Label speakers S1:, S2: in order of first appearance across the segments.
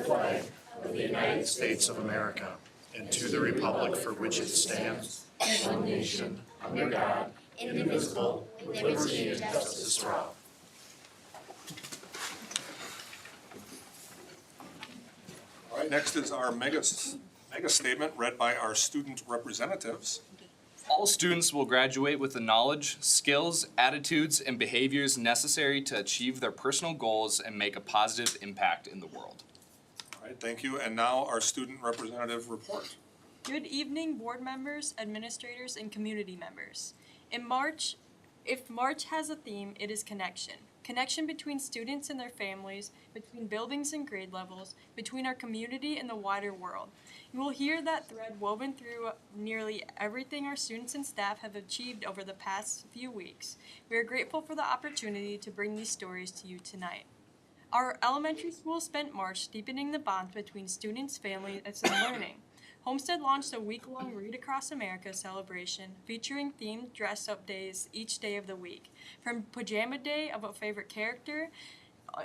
S1: flag of the United States of America and to the republic for which it stands, one nation, under God, indivisible, with liberty and justice for all.
S2: All right, next is our mega statement read by our student representatives.
S3: All students will graduate with the knowledge, skills, attitudes, and behaviors necessary to achieve their personal goals and make a positive impact in the world.
S2: All right, thank you. And now our student representative report.
S4: Good evening, board members, administrators, and community members. If March has a theme, it is connection. Connection between students and their families, between buildings and grade levels, between our community and the wider world. You will hear that thread woven through nearly everything our students and staff have achieved over the past few weeks. We are grateful for the opportunity to bring these stories to you tonight. Our elementary school spent March deepening the bonds between students, families, and learning. Homestead launched a week-long Read Across America celebration featuring themed dress-up days each day of the week. From Pajama Day of a favorite character,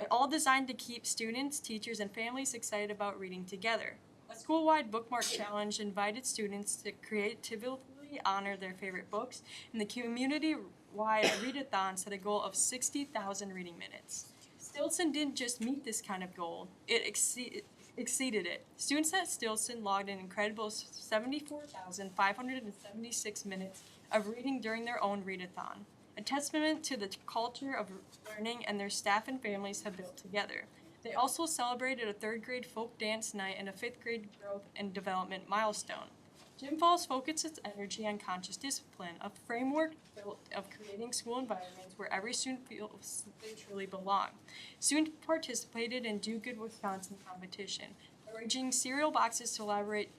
S4: all designed to keep students, teachers, and families excited about reading together. A school-wide bookmark challenge invited students to creatively honor their favorite books, and the community-wide readathon set a goal of 60,000 reading minutes. Stilson didn't just meet this kind of goal, it exceeded it. Students at Stilson logged an incredible 74,576 minutes of reading during their own readathon, a testament to the culture of learning and their staff and families have built together. They also celebrated a 3rd grade folk dance night and a 5th grade growth and development milestone. Jim Falls focused its energy on conscious discipline, a framework built of creating school environments where every student feels they truly belong. Students participated in Do Good Wisconsin competition, arranging cereal boxes to elaborate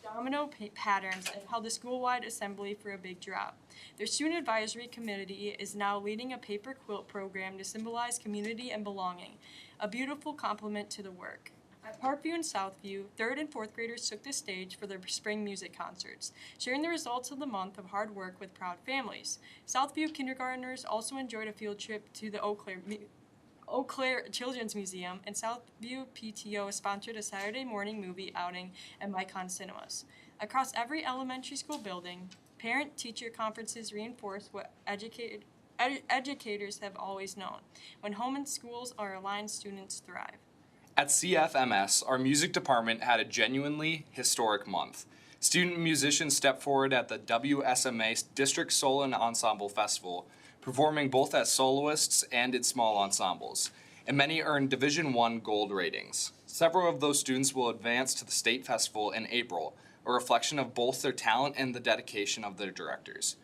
S4: domino patterns and held a school-wide assembly for a big drop. Their student advisory committee is now leading a paper quilt program to symbolize community and belonging, a beautiful complement to the work. At Parkview and Southview, 3rd and 4th graders took the stage for their spring music concerts, sharing the results of the month of hard work with proud families. Southview kindergartners also enjoyed a field trip to the Eau Claire Children's Museum, and Southview PTO sponsored a Saturday morning movie outing at Micon Cinemas. Across every elementary school building, parent-teacher conferences reinforce what educators have always known. When home and schools are aligned, students thrive.
S3: At CFMS, our music department had a genuinely historic month. Student musicians stepped forward at the WSMA District Solo and Ensemble Festival, performing both as soloists and in small ensembles, and many earned Division I gold ratings. Several of those students will advance to the state festival in April, a reflection of both their talent and the dedication of their directors.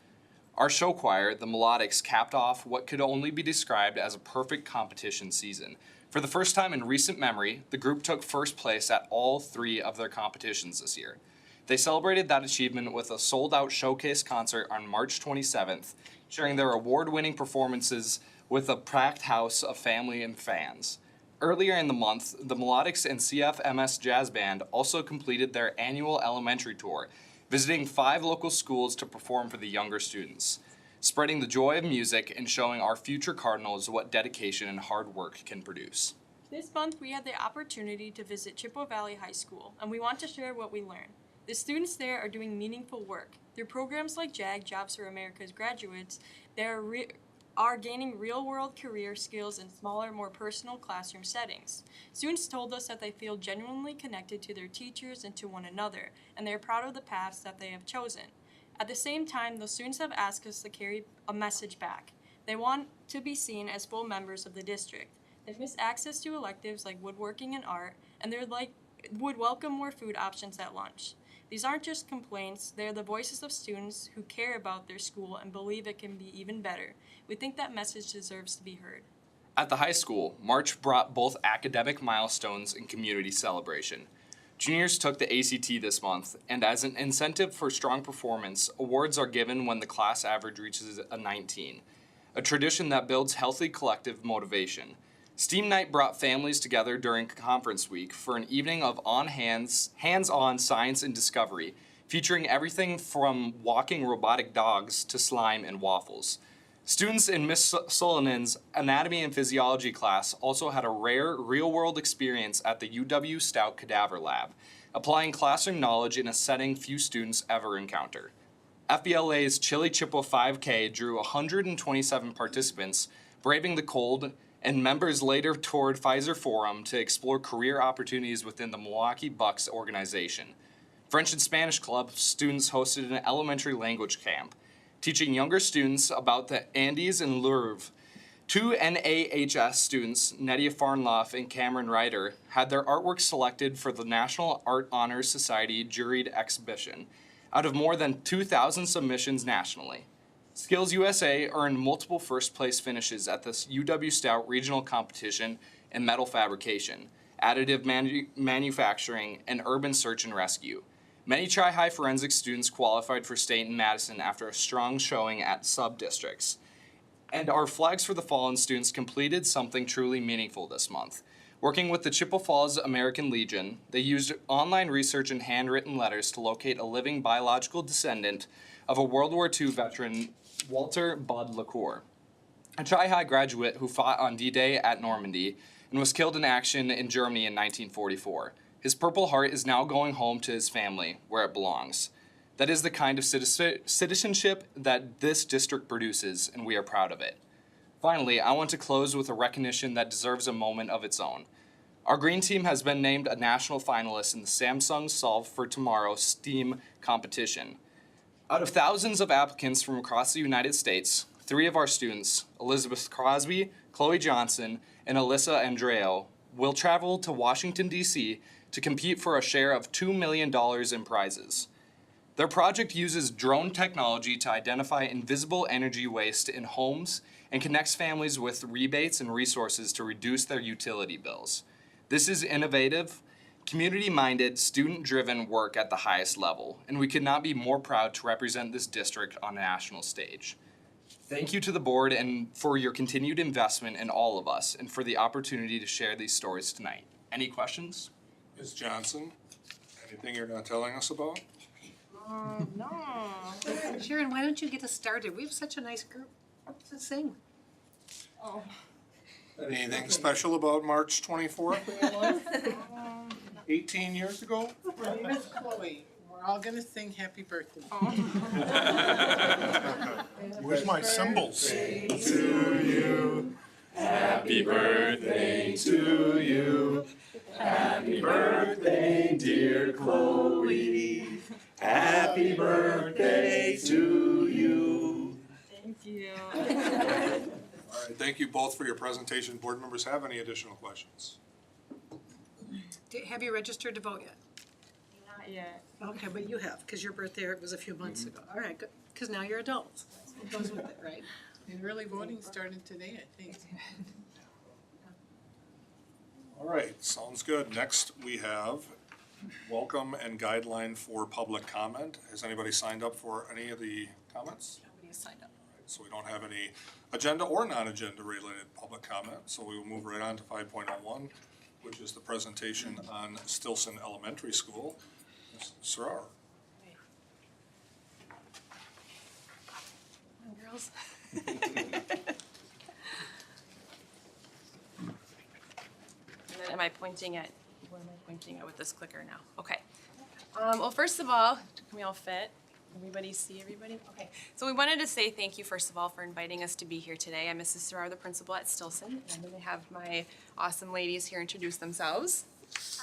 S3: Our show choir, the Melodics, capped off what could only be described as a perfect competition season. For the first time in recent memory, the group took first place at all 3 of their competitions this year. They celebrated that achievement with a sold-out showcase concert on March 27th, sharing their award-winning performances with a packed house of family and fans. Earlier in the month, the Melodics and CFMS Jazz Band also completed their annual elementary tour, visiting 5 local schools to perform for the younger students, spreading the joy of music and showing our future Cardinals what dedication and hard work can produce.
S4: This month, we had the opportunity to visit Chippewa Valley High School, and we want to share what we learned. The students there are doing meaningful work. Through programs like JAG, Jobs for America's Graduates, they are gaining real-world career skills in smaller, more personal classroom settings. Students told us that they feel genuinely connected to their teachers and to one another, and they are proud of the paths that they have chosen. At the same time, the students have asked us to carry a message back. They want to be seen as full members of the district. They miss access to electives like woodworking and art, and would welcome more food options at lunch. These aren't just complaints, they're the voices of students who care about their school and believe it can be even better. We think that message deserves to be heard.
S3: At the high school, March brought both academic milestones and community celebration. Juniors took the ACT this month, and as an incentive for strong performance, awards are given when the class average reaches a 19, a tradition that builds healthy collective motivation. STEAM Night brought families together during conference week for an evening of hands-on science and discovery, featuring everything from walking robotic dogs to slime and waffles. Students in Miss Solinen's anatomy and physiology class also had a rare, real-world experience at the UW Stout Cadaver Lab, applying classroom knowledge in a setting few students ever encounter. FBLA's Chili Chippewa 5K drew 127 participants, braving the cold, and members later toured Pfizer Forum to explore career opportunities within the Milwaukee Bucks organization. French and Spanish Club students hosted an elementary language camp, teaching younger students about the Andes and Louvre. Two NAHS students, Nadia Farnloff and Cameron Ryder, had their artwork selected for the National Art Honors Society juried exhibition, out of more than 2,000 submissions nationally. Skills USA earned multiple first-place finishes at this UW Stout regional competition in metal fabrication, additive manufacturing, and urban search and rescue. Many Tri-High forensic students qualified for state in Madison after a strong showing at sub-districts. And our Flags for the Fallen students completed something truly meaningful this month. Working with the Chippewa Falls American Legion, they used online research and handwritten letters to locate a living biological descendant of a World War II veteran, Walter Bud LaCour, a Tri-High graduate who fought on D-Day at Normandy and was killed in action in Germany in 1944. His Purple Heart is now going home to his family, where it belongs. That is the kind of citizenship that this district produces, and we are proud of it. Finally, I want to close with a recognition that deserves a moment of its own. Our green team has been named a national finalist in the Samsung Solve for Tomorrow STEAM competition. Out of thousands of applicants from across the United States, 3 of our students, Elizabeth Crosby, Chloe Johnson, and Alyssa Andreo, will travel to Washington, D.C. to compete for a share of $2 million in prizes. Their project uses drone technology to identify invisible energy waste in homes and connects families with rebates and resources to reduce their utility bills. This is innovative, community-minded, student-driven work at the highest level, and we could not be more proud to represent this district on a national stage. Thank you to the board and for your continued investment in all of us and for the opportunity to share these stories tonight. Any questions?
S2: Ms. Johnson, anything you're not telling us about?
S4: No.
S5: Sharon, why don't you get us started? We have such a nice group to sing.
S4: Oh.
S2: Anything special about March 24th? 18 years ago?
S6: My name is Chloe. We're all gonna sing happy birthday.
S1: Where's my cymbals?
S3: Happy birthday to you. Happy birthday, dear Chloe. Happy birthday to you.
S4: Thank you.
S2: All right, thank you both for your presentation. Board members have any additional questions?
S5: Have you registered to vote yet?
S4: Not yet.
S5: Okay, but you have, because your birthday was a few months ago. All right, good, because now you're adults. It goes with it, right?
S6: And early voting started today, I think.
S2: All right, sounds good. Next, we have welcome and guideline for public comment. Has anybody signed up for any of the comments?
S5: Nobody has signed up.
S2: So we don't have any agenda or non-agenda related public comment, so we will move right on to 5.01, which is the presentation on Stilson Elementary School. Ms. Serrar.
S5: Come on, girls.
S7: And then am I pointing at, what am I pointing at with this clicker now? Okay. Well, first of all, can we all fit? Everybody see everybody? Okay. So we wanted to say thank you, first of all, for inviting us to be here today. I'm Mrs. Serrar, the principal at Stilson, and I'm going to have my awesome ladies here introduce themselves.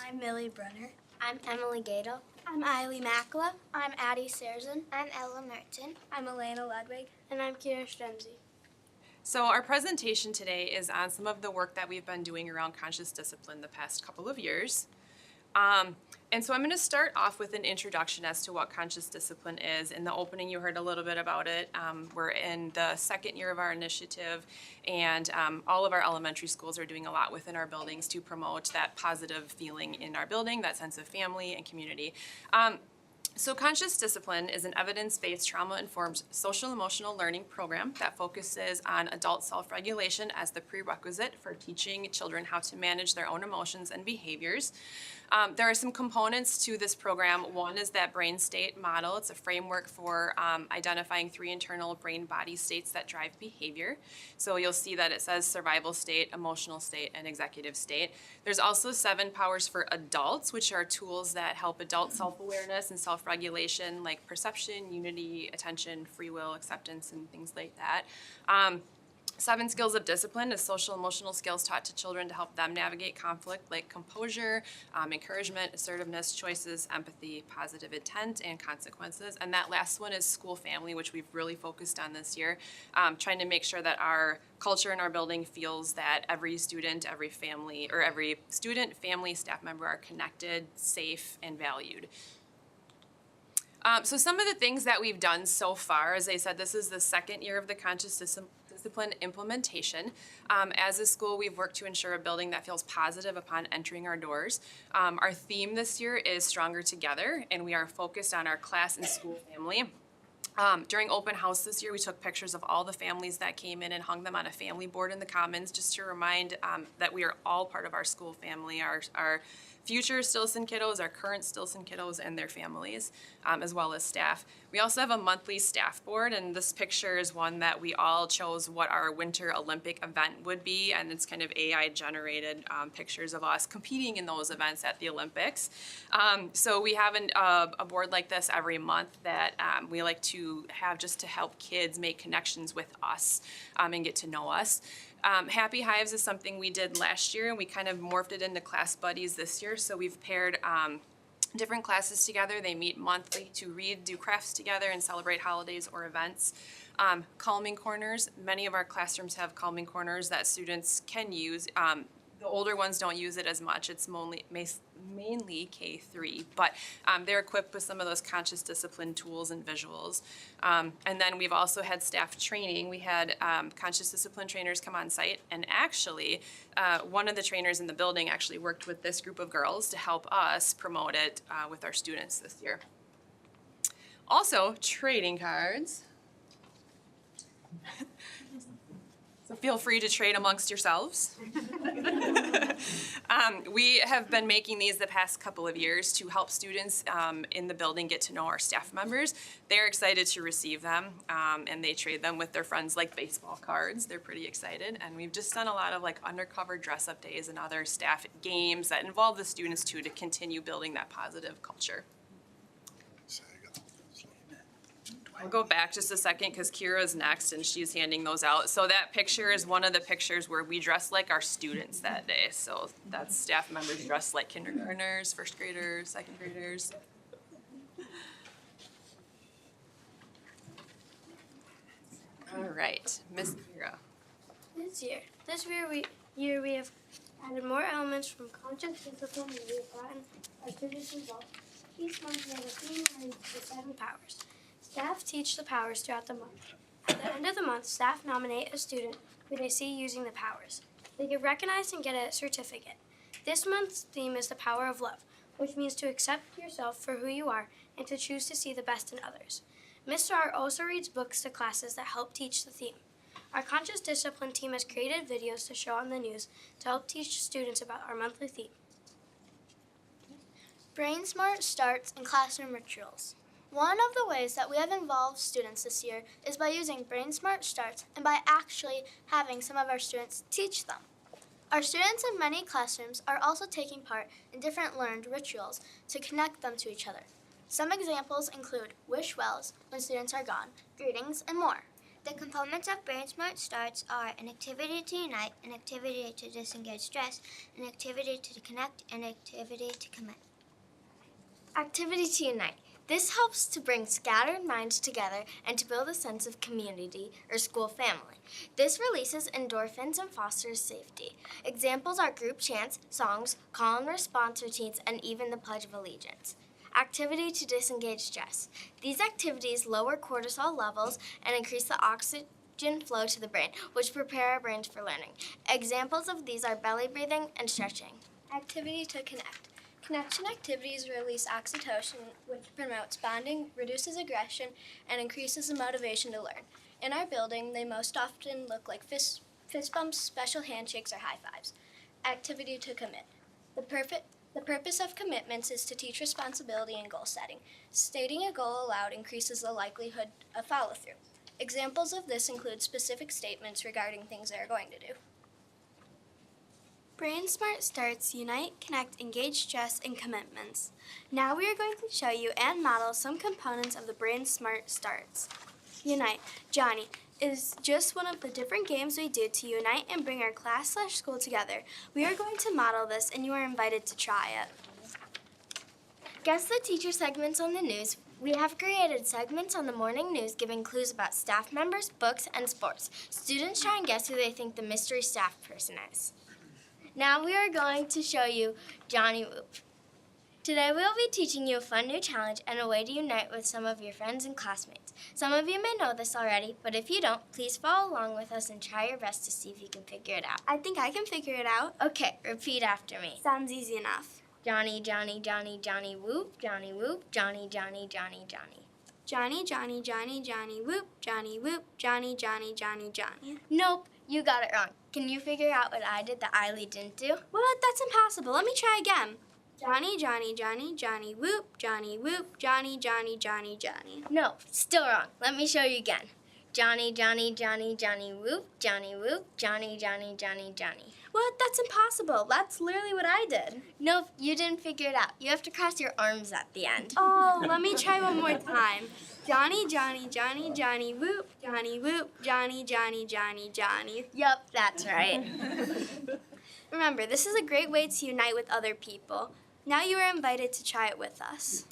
S8: I'm Millie Brunner. I'm Emily Gadel. I'm Eiley Makla. I'm Addie Sarzan. I'm Ella Merton. I'm Elena Ludwig. And I'm Kira Stremzy.
S7: So our presentation today is on some of the work that we've been doing around conscious discipline the past couple of years. And so I'm going to start off with an introduction as to what conscious discipline is. In the opening, you heard a little bit about it. We're in the second year of our initiative, and all of our elementary schools are doing a lot within our buildings to promote that positive feeling in our building, that sense of family and community. So conscious discipline is an evidence-based trauma-informed social-emotional learning program that focuses on adult self-regulation as the prerequisite for teaching children how to manage their own emotions and behaviors. There are some components to this program. One is that brain state model. It's a framework for identifying 3 internal brain body states that drive behavior. So you'll see that it says survival state, emotional state, and executive state. There's also 7 powers for adults, which are tools that help adult self-awareness and self-regulation, like perception, unity, attention, free will, acceptance, and things like that. 7 skills of discipline is social emotional skills taught to children to help them navigate conflict, like composure, encouragement, assertiveness, choices, empathy, positive intent, and consequences. And that last one is school family, which we've really focused on this year, trying to make sure that our culture in our building feels that every student, every family, or every student, family, staff member are connected, safe, and valued. So some of the things that we've done so far, as I said, this is the 2nd year of the conscious discipline implementation. As a school, we've worked to ensure a building that feels positive upon entering our doors. Our theme this year is Stronger Together, and we are focused on our class and school family. During open house this year, we took pictures of all the families that came in and hung them on a family board in the Commons, just to remind that we are all part of our school family, our future Stillson kiddos, our current Stillson kiddos, and their families, as well as staff. We also have a monthly staff board, and this picture is one that we all chose what our Winter Olympic event would be, and it's kind of AI-generated pictures of us competing in those events at the Olympics. So we have a board like this every month that we like to have just to help kids make connections with us and get to know us. Happy Hives is something we did last year, and we kind of morphed it into class buddies this year. So we've paired different classes together. They meet monthly to read, do crafts together, and celebrate holidays or events. Calming corners. Many of our classrooms have calming corners that students can use. The older ones don't use it as much. It's mainly K-3, but they're equipped with some of those conscious discipline tools and visuals. And then we've also had staff training. We had conscious discipline trainers come on site, and actually one of the trainers in the building actually worked with this group of girls to help us promote it with our students this year. Also, trading cards. So feel free to trade amongst yourselves. We have been making these the past couple of years to help students in the building get to know our staff members. They're excited to receive them, and they trade them with their friends like baseball cards. They're pretty excited. And we've just done a lot of like undercover dress-up days and other staff games that involve the students too, to continue building that positive culture. I'll go back just a second because Kira's next and she's handing those out. So that picture is one of the pictures where we dressed like our students that day. So that's staff members dressed like kindergartners, 1st graders, 2nd graders. All right, Miss Kira.
S8: This year we have added more elements from conscious discipline, and we have gotten our students involved. Each month we have a theme and the 7 powers. Staff teach the powers throughout the month. At the end of the month, staff nominate a student who they see using the powers. They get recognized and get a certificate. This month's theme is the power of love, which means to accept yourself for who you are and to choose to see the best in others. Mr. R also reads books to classes that help teach the theme. Our conscious discipline team has created videos to show on the news to help teach students about our monthly theme.
S9: Brain Smart starts in classroom rituals. One of the ways that we have involved students this year is by using Brain Smart starts and by actually having some of our students teach them. Our students in many classrooms are also taking part in different learned rituals to connect them to each other. Some examples include wish wells when students are gone, greetings, and more.
S8: The components of Brain Smart Starts are an activity to unite, an activity to disengage stress, an activity to connect, and an activity to commit.
S9: Activity to unite. This helps to bring scattered minds together and to build a sense of community or school family. This releases endorphins and fosters safety. Examples are group chants, songs, call and response routines, and even the Pledge of Allegiance. Activity to disengage stress. These activities lower cortisol levels and increase the oxygen flow to the brain, which prepare our brains for learning. Examples of these are belly breathing and stretching.
S8: Activity to connect. Connection activities release oxytocin, which promotes bonding, reduces aggression, and increases the motivation to learn. In our building, they most often look like fist bumps, special handshakes, or high fives. Activity to commit. The
S9: The purpose of commitments is to teach responsibility and goal setting. Stating a goal aloud increases the likelihood of follow-through. Examples of this include specific statements regarding things they are going to do. Brain Smart Starts unite, connect, engage, stress, and commitments. Now we are going to show you and model some components of the Brain Smart Starts. Unite. Johnny is just one of the different games we do to unite and bring our class/school together. We are going to model this and you are invited to try it. Guess the teacher segments on the news. We have created segments on the morning news giving clues about staff members, books, and sports. Students try and guess who they think the mystery staff person is. Now we are going to show you Johnny Whoop. Today we will be teaching you a fun new challenge and a way to unite with some of your friends and classmates. Some of you may know this already, but if you don't, please follow along with us and try your best to see if you can figure it out. I think I can figure it out. Okay, repeat after me. Sounds easy enough. Johnny, Johnny, Johnny, Johnny, whoop, Johnny, whoop, Johnny, Johnny, Johnny, Johnny. Johnny, Johnny, Johnny, Johnny, whoop, Johnny, whoop, Johnny, Johnny, Johnny, Johnny. Nope, you got it wrong. Can you figure out what I did that Eiley didn't do? What? That's impossible. Let me try again. Johnny, Johnny, Johnny, Johnny, whoop, Johnny, whoop, Johnny, Johnny, Johnny, Johnny. No, still wrong. Let me show you again. Johnny, Johnny, Johnny, Johnny, whoop, Johnny, whoop, Johnny, Johnny, Johnny, Johnny. What? That's impossible. That's literally what I did. Nope, you didn't figure it out. You have to cross your arms at the end. Oh, let me try one more time. Johnny, Johnny, Johnny, Johnny, whoop, Johnny, whoop, Johnny, Johnny, Johnny, Johnny. Yup, that's right. Remember, this is a great way to unite with other people. Now you are invited to try it with us.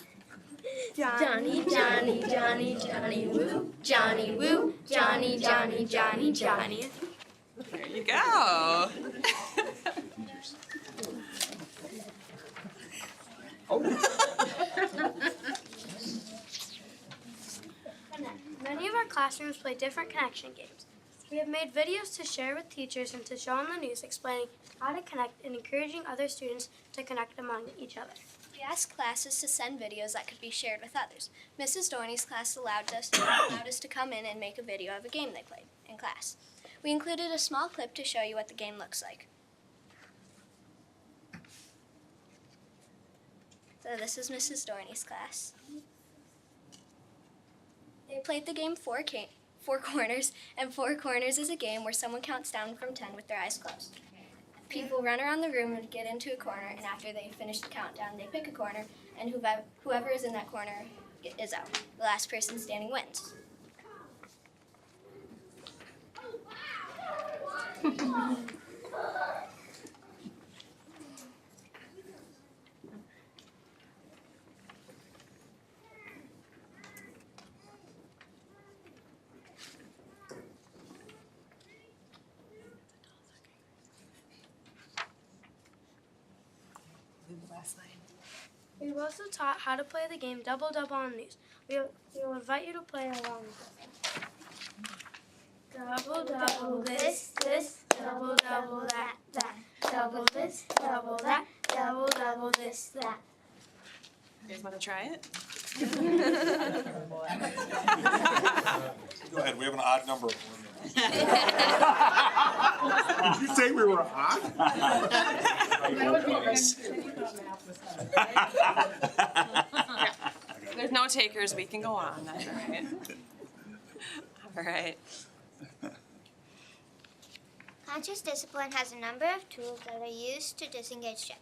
S9: Johnny, Johnny, Johnny, Johnny, whoop, Johnny, whoop, Johnny, Johnny, Johnny, Johnny.
S7: There you go.
S9: Many of our classrooms play different connection games. We have made videos to share with teachers and to show on the news explaining how to connect and encouraging other students to connect among each other. We asked classes to send videos that could be shared with others. Mrs. Dorney's class allowed us to come in and make a video of a game they played in class. We included a small clip to show you what the game looks like. So this is Mrs. Dorney's class. They played the game Four Corners, and Four Corners is a game where someone counts down from 10 with their eyes closed. People run around the room and get into a corner, and after they finish the countdown, they pick a corner, and whoever is in that corner is out. The last person standing wins. We've also taught how to play the game Double Double on News. We will invite you to play along with us. Double double this, double double that, double this, double that, double double this, that.
S7: You guys want to try it?
S2: Go ahead, we have an odd number.
S10: Did you say we were odd?
S7: There's no takers, we can go on, that's all right. All right.
S9: Conscious discipline has a number of tools that are used to disengage stress.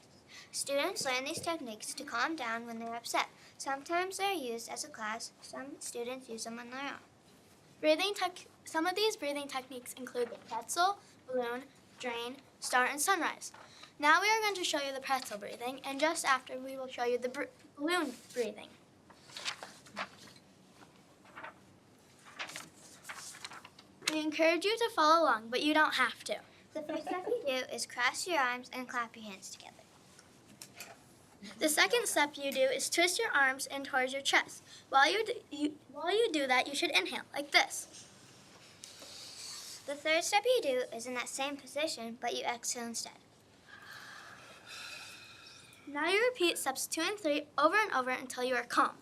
S9: Students learn these techniques to calm down when they're upset. Sometimes they're used as a class, some students use them on their own. Some of these breathing techniques include the pretzel, balloon, drain, star, and sunrise. Now we are going to show you the pretzel breathing, and just after we will show you the balloon breathing. We encourage you to follow along, but you don't have to. The first step you do is cross your arms and clap your hands together. The second step you do is twist your arms in towards your chest. While you do that, you should inhale like this. The third step you do is in that same position, but you exhale instead. Now you repeat steps 2 and 3 over and over until you are calm.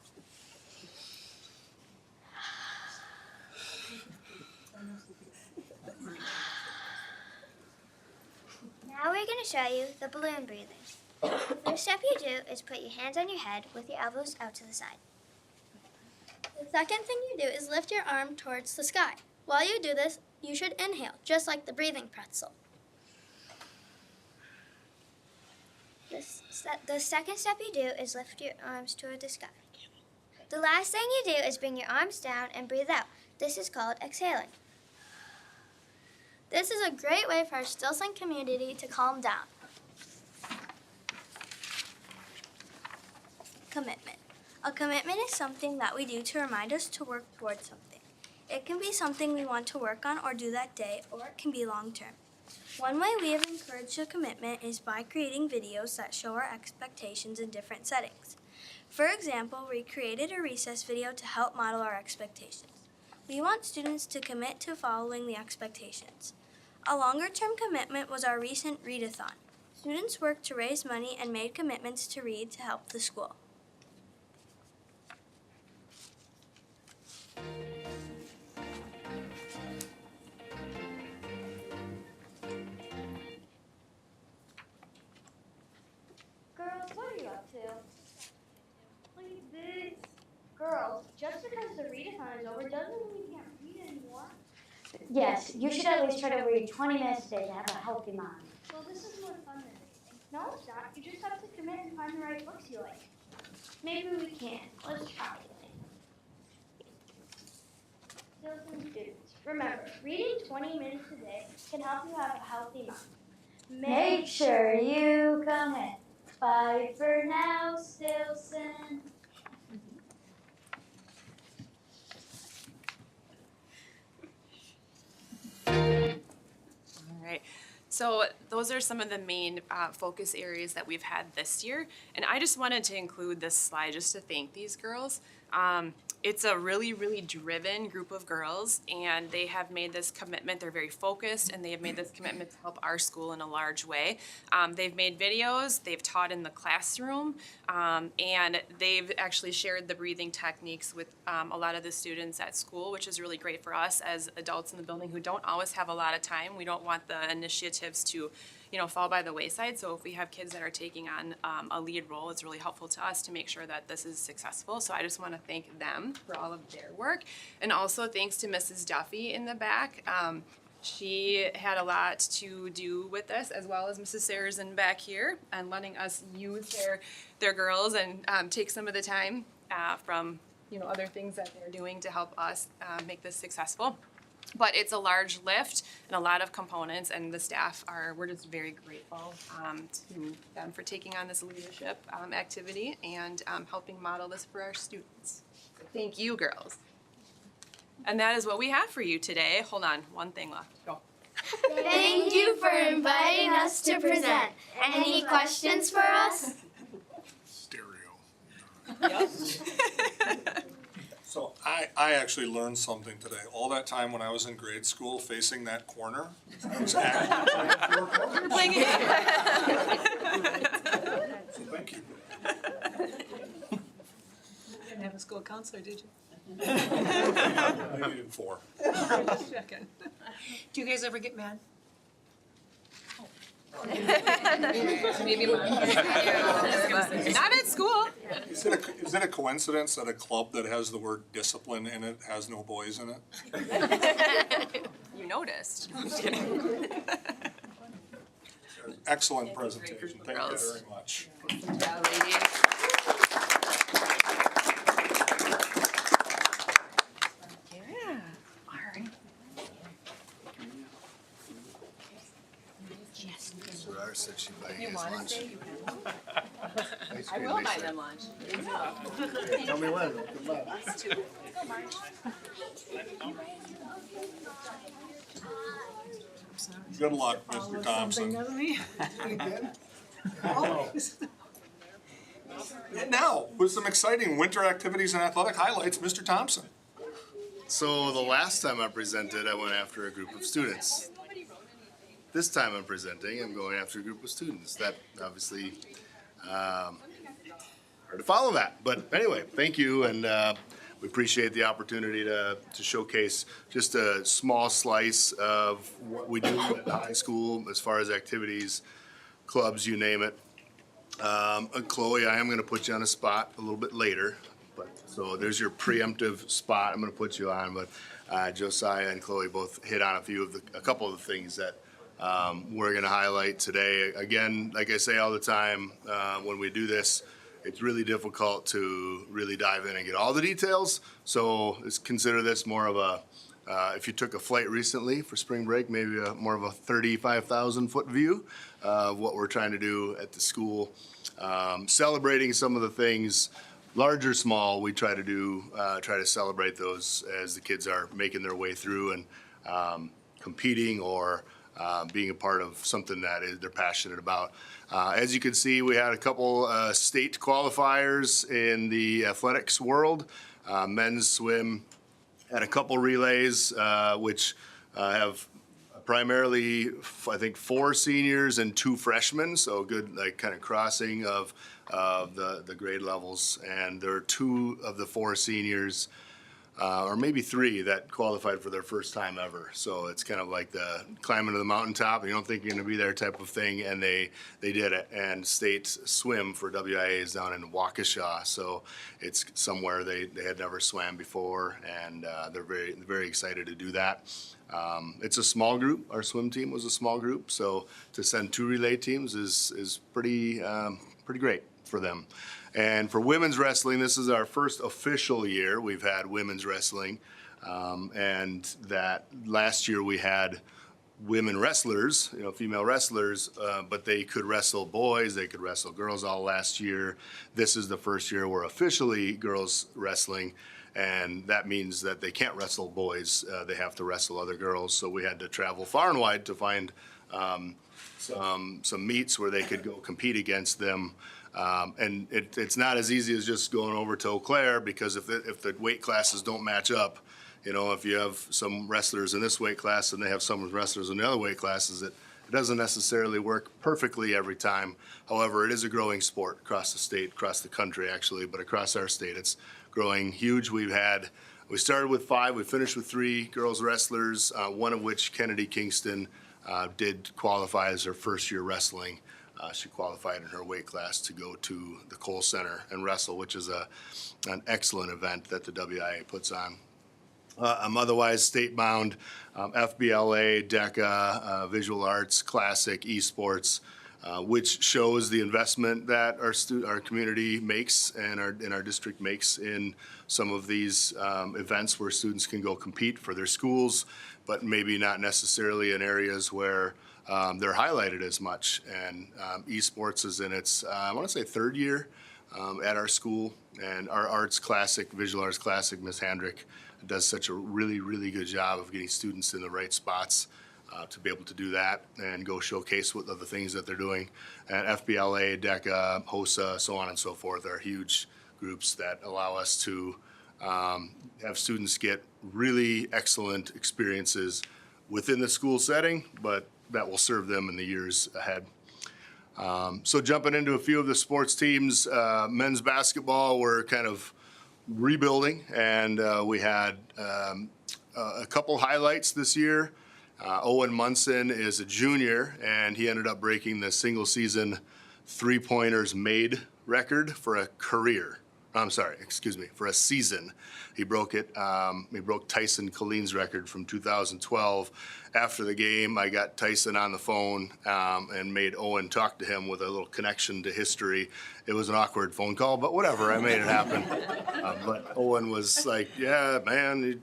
S9: Now we're going to show you the balloon breathing. First step you do is put your hands on your head with your elbows out to the side. The second thing you do is lift your arm towards the sky. While you do this, you should inhale, just like the breathing pretzel. The second step you do is lift your arms toward the sky. The last thing you do is bring your arms down and breathe out. This is called exhaling. This is a great way for our Stilson community to calm down. Commitment. A commitment is something that we do to remind us to work towards something. It can be something we want to work on or do that day, or it can be long-term. One way we have encouraged a commitment is by creating videos that show our expectations in different settings. For example, we created a recess video to help model our expectations. We want students to commit to following the expectations. A longer-term commitment was our recent readathon. Students worked to raise money and made commitments to read to help the school. Girls, what are you up to? Please, this. Girls, just because the readathon is over doesn't mean you can't read anymore.
S11: Yes, you should at least try to read 20 minutes a day to have a healthy mind.
S9: Well, this is more fun than reading. No, it's not. You just have to commit and find the right books you like. Maybe we can. Let's try it. Stilson students, remember, reading 20 minutes a day can help you have a healthy mind.
S11: Make sure you commit. Bye for now, Stilson.
S7: All right. So those are some of the main focus areas that we've had this year. And I just wanted to include this slide just to thank these girls. It's a really, really driven group of girls, and they have made this commitment. They're very focused, and they have made this commitment to help our school in a large way. They've made videos, they've taught in the classroom, and they've actually shared the breathing techniques with a lot of the students at school, which is really great for us as adults in the building who don't always have a lot of time. We don't want the initiatives to fall by the wayside. So if we have kids that are taking on a lead role, it's really helpful to us to make sure that this is successful. So I just want to thank them for all of their work. And also thanks to Mrs. Duffy in the back. She had a lot to do with this, as well as Mrs. Sarrazin back here, and letting us use their girls and take some of the time from other things that they're doing to help us make this successful. But it's a large lift and a lot of components, and the staff we're just very grateful to them for taking on this leadership activity and helping model this for our students. So thank you, girls. And that is what we have for you today. Hold on, one thing left. Go.
S9: Thank you for inviting us to present. Any questions for us?
S10: Stereo.
S7: Yep.
S2: So I actually learned something today. All that time when I was in grade school facing that corner, I was acting.
S7: We're playing a game.
S2: So thank you.
S5: You didn't have a school counselor, did you?
S2: I needed 4.
S5: Just checking. Do you guys ever get mad?
S7: Maybe not at school.
S2: Is it a coincidence that a club that has the word discipline in it has no boys in it?
S7: You noticed. I'm just kidding.
S2: Excellent presentation. Thank you
S7: Girls.
S2: very much.
S7: Good job, ladies. Yeah. All right.
S10: Sarah said she'd buy
S7: You
S10: his
S7: want to
S10: lunch.
S7: stay? You can.
S10: Ice
S7: I
S10: cream,
S7: will
S10: they
S7: buy
S10: said.
S7: them lunch.
S10: Tell me when. Come on.
S2: Good luck, Mr. Thompson.
S5: Doesn't he?
S2: And now, with some exciting winter activities and athletic highlights, Mr. Thompson.
S10: So the last time I presented, I went after a group of students. This time I'm presenting, I'm going after a group of students. That obviously, hard to follow that. But anyway, thank you, and we appreciate the opportunity to showcase just a small slice of what we do at the high school as far as activities, clubs, you name it. Chloe, I am going to put you on a spot a little bit later, but so there's your preemptive spot I'm going to put you on. But Josiah and Chloe both hit on a couple of the things that we're going to highlight today. Again, like I say all the time, when we do this, it's really difficult to really dive in and get all the details. So let's consider this more of a if you took a flight recently for spring break, maybe more of a 35,000 foot view of what we're trying to do at the school. Celebrating some of the things, large or small, we try to celebrate those as the kids are making their way through and competing or being a part of something that they're passionate about. As you can see, we had a couple state qualifiers in the athletics world. Men's swim had a couple relays, which have primarily, I think, 4 seniors and 2 freshmen, so good, like, kind of crossing of the grade levels. And there are 2 of the 4 seniors, or maybe 3, that qualified for their first time ever. So it's kind of like the climbing to the mountaintop, and you don't think you're going to be there type of thing, and they did it. And state swim for WIA is down in Waukesha, so it's somewhere they had never swam before, and they're very excited to do that. It's a small group. Our swim team was a small group, so to send 2 relay teams is pretty great for them. And for women's wrestling, this is our first official year we've had women's wrestling, and that last year we had women wrestlers, female wrestlers, but they could wrestle boys, they could wrestle girls all last year. This is the first year we're officially girls wrestling, and that means that they can't wrestle boys, they have to wrestle other girls. So we had to travel far and wide to find some meets where they could go compete against them. And it's not as easy as just going over to Eau Claire, because if the weight classes don't match up, if you have some wrestlers in this weight class and they have some wrestlers in the other weight classes, it doesn't necessarily work perfectly every time. However, it is a growing sport across the state, across the country actually, but across our state it's growing huge. We started with 5, we finished with 3 girls wrestlers, one of which, Kennedy Kingston, did qualify as her first year wrestling. She qualified in her weight class to go to the Cole Center and wrestle, which is an excellent event that the WIA puts on. I'm otherwise state-bound, FBLA, DECA, Visual Arts, Classic, Esports, which shows the investment that our community makes and our district makes in some of these events where students can go compete for their schools, but maybe not necessarily in areas where they're highlighted as much. And esports is in its, I want to say, 3rd year at our school. And our arts classic, Visual Arts Classic, Ms. Handrick, does such a really good job of getting students in the right spots to be able to do that and go showcase what other things that they're doing. And FBLA, DECA, HOSA, so on and so forth are huge groups that allow us to have students get really excellent experiences within the school setting, but that will serve them in the years ahead. So jumping into a few of the sports teams, men's basketball, we're kind of rebuilding, and we had a couple highlights this year. Owen Munson is a junior, and he ended up breaking the single season 3-pointers made record for a career. For a season. He broke it. He broke Tyson Colleen's record from 2012. After the game, I got Tyson on the phone and made Owen talk to him with a little connection to history. It was an awkward phone call, but whatever, I made it happen. But Owen was like, yeah, man,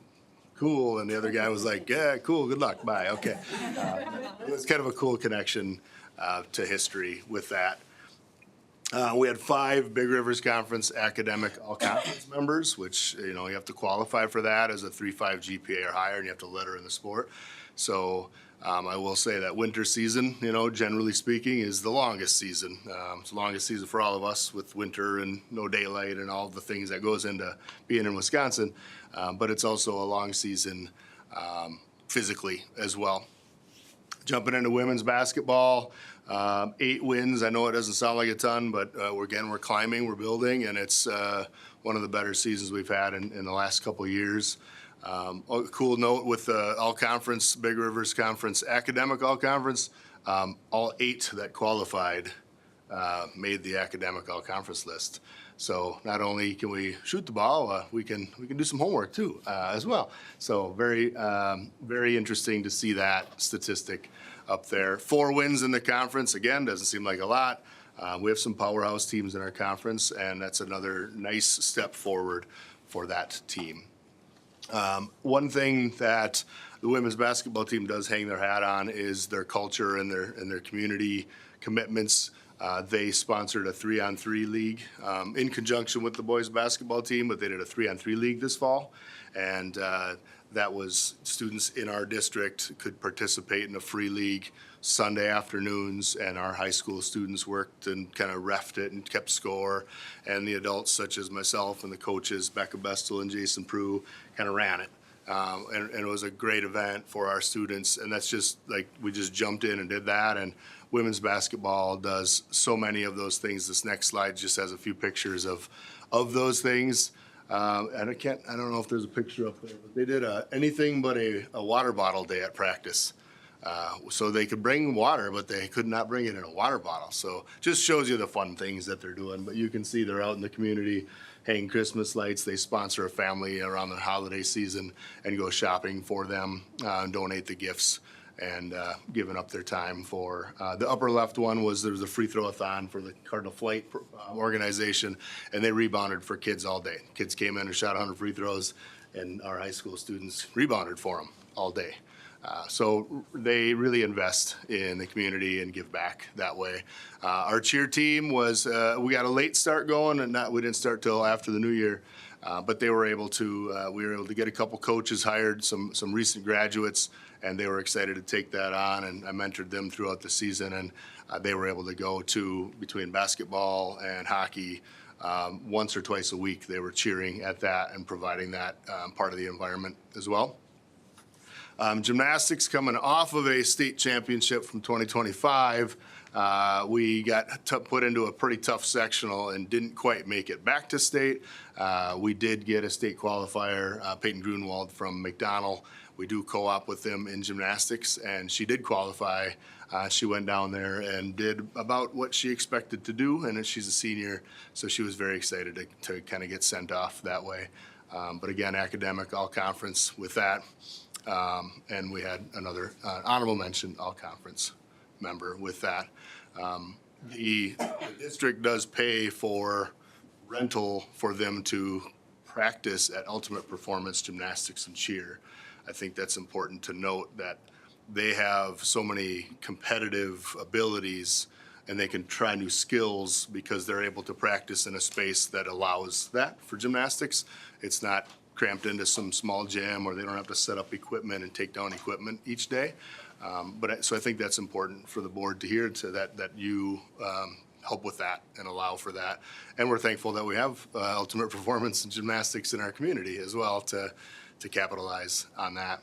S10: cool. And the other guy was like, yeah, cool, good luck, bye, okay. It was kind of a cool connection to history with that. We had 5 Big Rivers Conference academic all-conference members, which, you have to qualify for that as a 3.5 GPA or higher, and you have to letter in the sport. So I will say that winter season, generally speaking, is the longest season. It's the longest season for all of us with winter and no daylight and all the things that goes into being in Wisconsin. But it's also a long season physically as well. Jumping into women's basketball, 8 wins. I know it doesn't sound like a ton, but we're climbing, we're building, and it's one of the better seasons we've had in the last couple of years. A cool note with the all-conference, Big Rivers Conference academic all-conference, all 8 that qualified made the academic all-conference list. So not only can we shoot the ball, we can do some homework too, as well. So very interesting to see that statistic up there. 4 wins in the conference, again, doesn't seem like a lot. We have some powerhouse teams in our conference, and that's another nice step forward for that team. One thing that the women's basketball team does hang their hat on is their culture and their community commitments. They sponsored a 3-on-3 league in conjunction with the boys basketball team, but they did a 3-on-3 league this fall. And that was students in our district could participate in a free league Sunday afternoons, and our high school students worked and kind of refed it and kept score. And the adults, such as myself and the coaches, Becca Bestel and Jason Prue, kind of ran it. And it was a great event for our students. And that's just like, we just jumped in and did that. And women's basketball does so many of those things. This next slide just has a few pictures of those things. And I don't know if there's a picture up there, but they did anything but a water bottle day at practice. So they could bring water, but they could not bring it in a water bottle. So just shows you the fun things that they're doing. But you can see they're out in the community hanging Christmas lights. They sponsor a family around the holiday season and go shopping for them, donate the gifts, and giving up their time for the upper left one there was a free throw-a-thon for the Cardinal Flight organization, and they rebounded for kids all day. Kids came in and shot 100 free throws, and our high school students rebounded for them all day. So they really invest in the community and give back that way. Our cheer team was, we got a late start going, and we didn't start till after the new year. But we were able to get a couple coaches hired, some recent graduates, and they were excited to take that on, and I mentored them throughout the season, and they were able to go to, between basketball and hockey, once or twice a week. They were cheering at that and providing that part of the environment as well. Gymnastics, coming off of a state championship from 2025, we got put into a pretty tough sectional and didn't quite make it back to state. We did get a state qualifier, Peyton Grunwald from McDonell. We do co-op with them in gymnastics, and she did qualify. She went down there and did about what she expected to do, and she's a senior, so she was very excited to kind of get sent off that way. But again, academic all-conference with that. And we had another honorable mention all-conference member with that. The district does pay for rental for them to practice at Ultimate Performance Gymnastics and Cheer. I think that's important to note, that they have so many competitive abilities and they can try new skills because they're able to practice in a space that allows that for gymnastics. It's not cramped into some small gym, or they don't have to set up equipment and take down equipment each day. So I think that's important for the board to hear, that you help with that and allow for that. And we're thankful that we have Ultimate Performance and Gymnastics in our community as well to capitalize on that.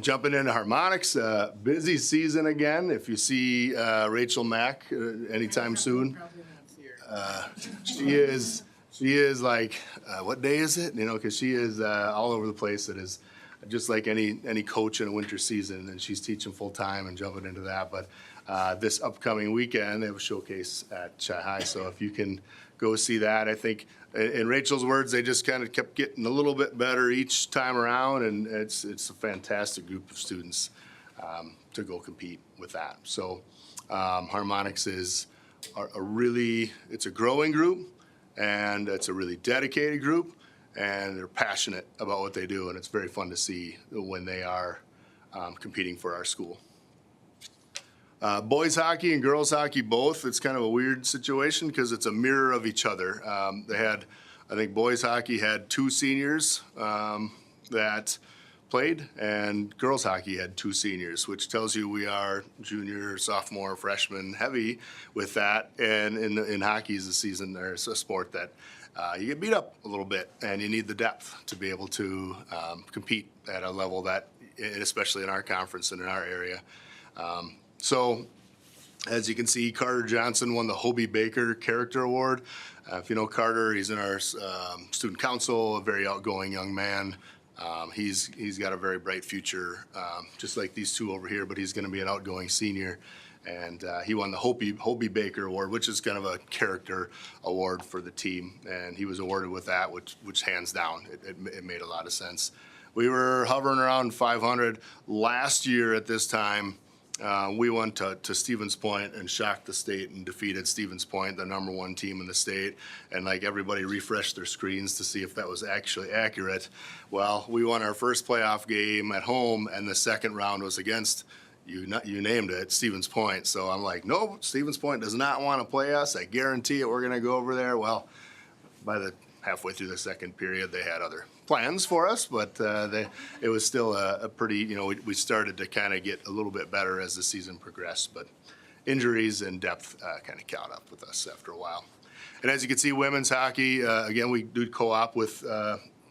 S10: Jumping into harmonics, busy season again. If you see Rachel Mack anytime soon, she is like, what day is it? You know, because she is all over the place. It is just like any coach in a winter season, and she's teaching full time and jumping into that. But this upcoming weekend, they have a showcase at Chi High. So if you can go see that, I think, in Rachel's words, they just kind of kept getting a little bit better each time around, and it's a fantastic group of students to go compete with that. So harmonics is it's a growing group, and it's a really dedicated group, and they're passionate about what they do, and it's very fun to see when they are competing for our school. Boys hockey and girls hockey both, it's kind of a weird situation because it's a mirror of each other. I think boys hockey had 2 seniors that played, and girls hockey had 2 seniors, which tells you we are junior, sophomore, freshman heavy with that. And in hockey is a season, there's a sport that you get beat up a little bit, and you need the depth to be able to compete at a level that, and especially in our conference and in our area. So as you can see, Carter Johnson won the Hobie Baker Character Award. If you know Carter, he's in our student council, a very outgoing young man. He's got a very bright future, just like these 2 over here, but he's going to be an outgoing senior And he won the Hobie Baker Award, which is kind of a character award for the team. And he was awarded with that, which hands down, it made a lot of sense. We were hovering around 500. Last year at this time, we went to Stevens Point and shocked the state and defeated Stevens Point, the #1 team in the state. And like everybody refreshed their screens to see if that was actually accurate. Well, we won our first playoff game at home, and the second round was against you named it, Stevens Point. So I'm like, no, Stevens Point does not want to play us. I guarantee it. We're going to go over there. Well, by the halfway through the second period, they had other plans for us, but it was still a pretty, we started to kind of get a little bit better as the season progressed, but injuries and depth kind of caught up with us after a while. And as you can see, women's hockey, again, we do co-op with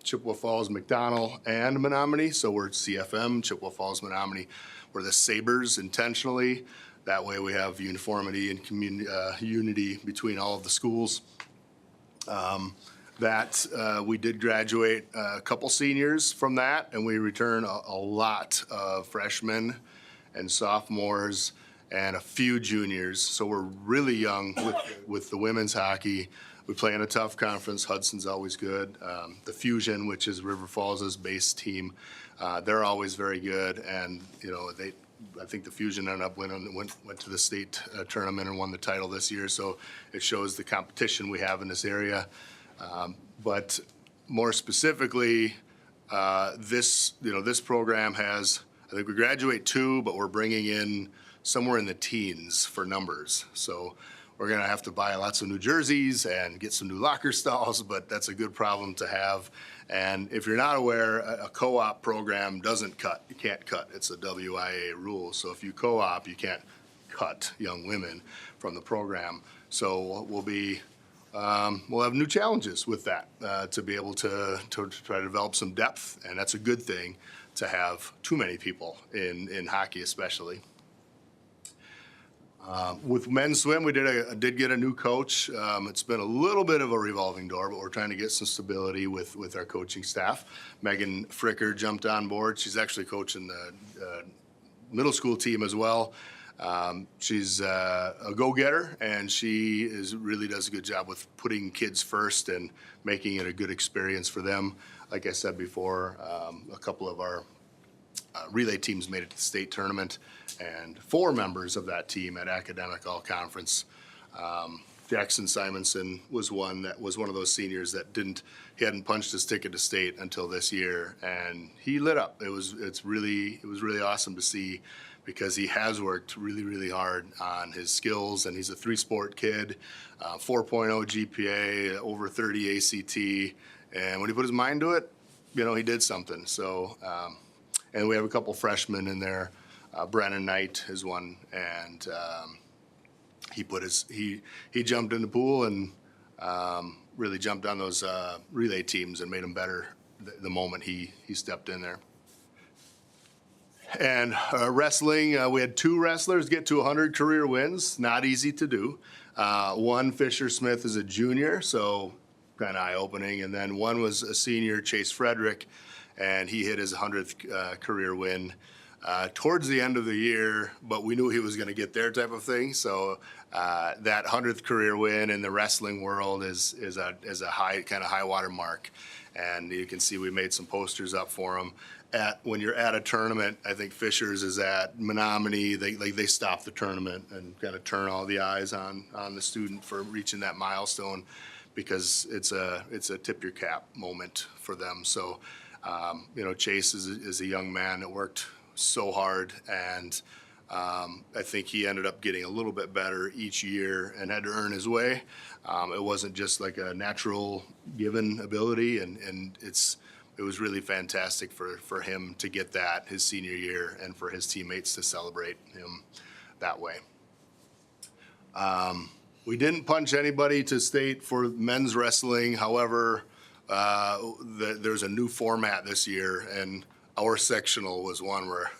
S10: Chippewa Falls, McDonell, and Menominee. So we're CFM, Chippewa Falls, Menominee. We're the Sabres intentionally. That way we have uniformity and community unity between all of the schools. We did graduate a couple seniors from that, and we return a lot of freshmen and sophomores and a few juniors. So we're really young with the women's hockey. We play in a tough conference. Hudson's always good. The Fusion, which is River Falls' base team, they're always very good. And I think the Fusion ended up went to the state tournament and won the title this year. So it shows the competition we have in this area. But more specifically, this program has, I think we graduate 2, but we're bringing in somewhere in the teens for numbers. So we're going to have to buy lots of new jerseys and get some new locker stalls, but that's a good problem to have. And if you're not aware, a co-op program doesn't cut. You can't cut. It's a WIA rule. So if you co-op, you can't cut young women from the program. So we'll have new challenges with that to be able to try to develop some depth, and that's a good thing to have too many people in hockey especially. With men's swim, we did get a new coach. It's been a little bit of a revolving door, but we're trying to get some stability with our coaching staff. Megan Fricker jumped on board. She's actually coaching the middle school team as well. She's a go-getter, and she really does a good job with putting kids first and making it a good experience for them. Like I said before, a couple of our relay teams made it to the state tournament, and 4 members of that team at academic all-conference. Jackson Simonson was one of those seniors that he hadn't punched his ticket to state until this year, and he lit up. It was really awesome to see, because he has worked really, really hard on his skills, and he's a 3-sport kid, 4.0 GPA, over 30 ACT, and when he put his mind to it, he did something. So, and we have a couple freshmen in there. Brennan Knight is one, and he jumped in the pool and really jumped on those relay teams and made them better the moment he stepped in there. And wrestling, we had 2 wrestlers get to 100 career wins. Not easy to do. One, Fisher Smith, is a junior, so kind of eye-opening. And then one was a senior, Chase Frederick, and he hit his 100th career win towards the end of the year, but we knew he was going to get there type of thing. So that 100th career win in the wrestling world is a high water mark. And you can see we made some posters up for him. When you're at a tournament, I think Fisher's is at Menominee. They stop the tournament and kind of turn all the eyes on the student for reaching that milestone, because it's a tip your cap moment for them. So Chase is a young man that worked so hard, and I think he ended up getting a little bit better each year and had to earn his way. It wasn't just like a natural given ability, and it was really fantastic for him to get that his senior year, and for his teammates to celebrate him that way. We didn't punch anybody to state for men's wrestling. However, there's a new format this year, and our sectional was one where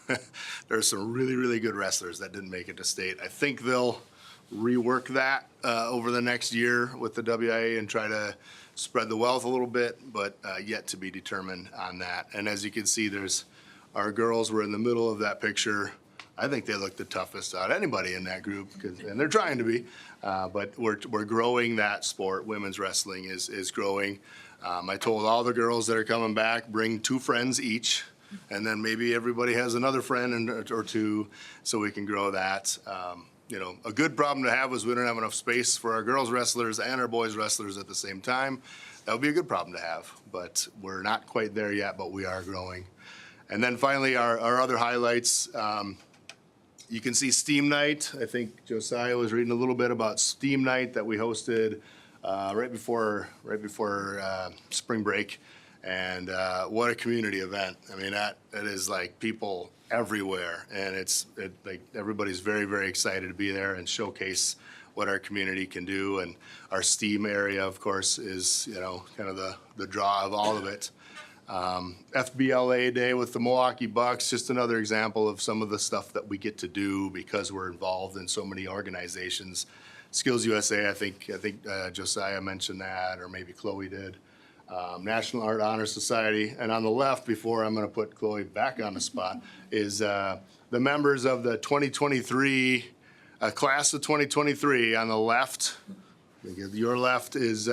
S10: there's some really, really good wrestlers that didn't make it to state. I think they'll rework that over the next year with the WIA and try to spread the wealth a little bit, but yet to be determined on that. And as you can see, our girls were in the middle of that picture. I think they look the toughest out of anybody in that group, and they're trying to be. But we're growing that sport. Women's wrestling is growing. I told all the girls that are coming back, bring 2 friends each, and then maybe everybody has another friend or 2, so we can grow that. A good problem to have is we don't have enough space for our girls wrestlers and our boys wrestlers at the same time. That would be a good problem to have, but we're not quite there yet, but we are growing. And then finally, our other highlights, you can see Steam Night. I think Josiah was reading a little bit about Steam Night that we hosted right before spring break. And what a community event. I mean, that is like people everywhere, and like everybody's very, very excited to be there and showcase what our community can do. And our STEAM area, of course, is kind of the draw of all of it. FBLA Day with the Milwaukee Bucks, just another example of some of the stuff that we get to do because we're involved in so many organizations. Skills USA, I think Josiah mentioned that, or maybe Chloe did. National Art Honor Society, and on the left, before I'm going to put Chloe back on the spot, is the members of the 2023 class of 2023. On the left, your left is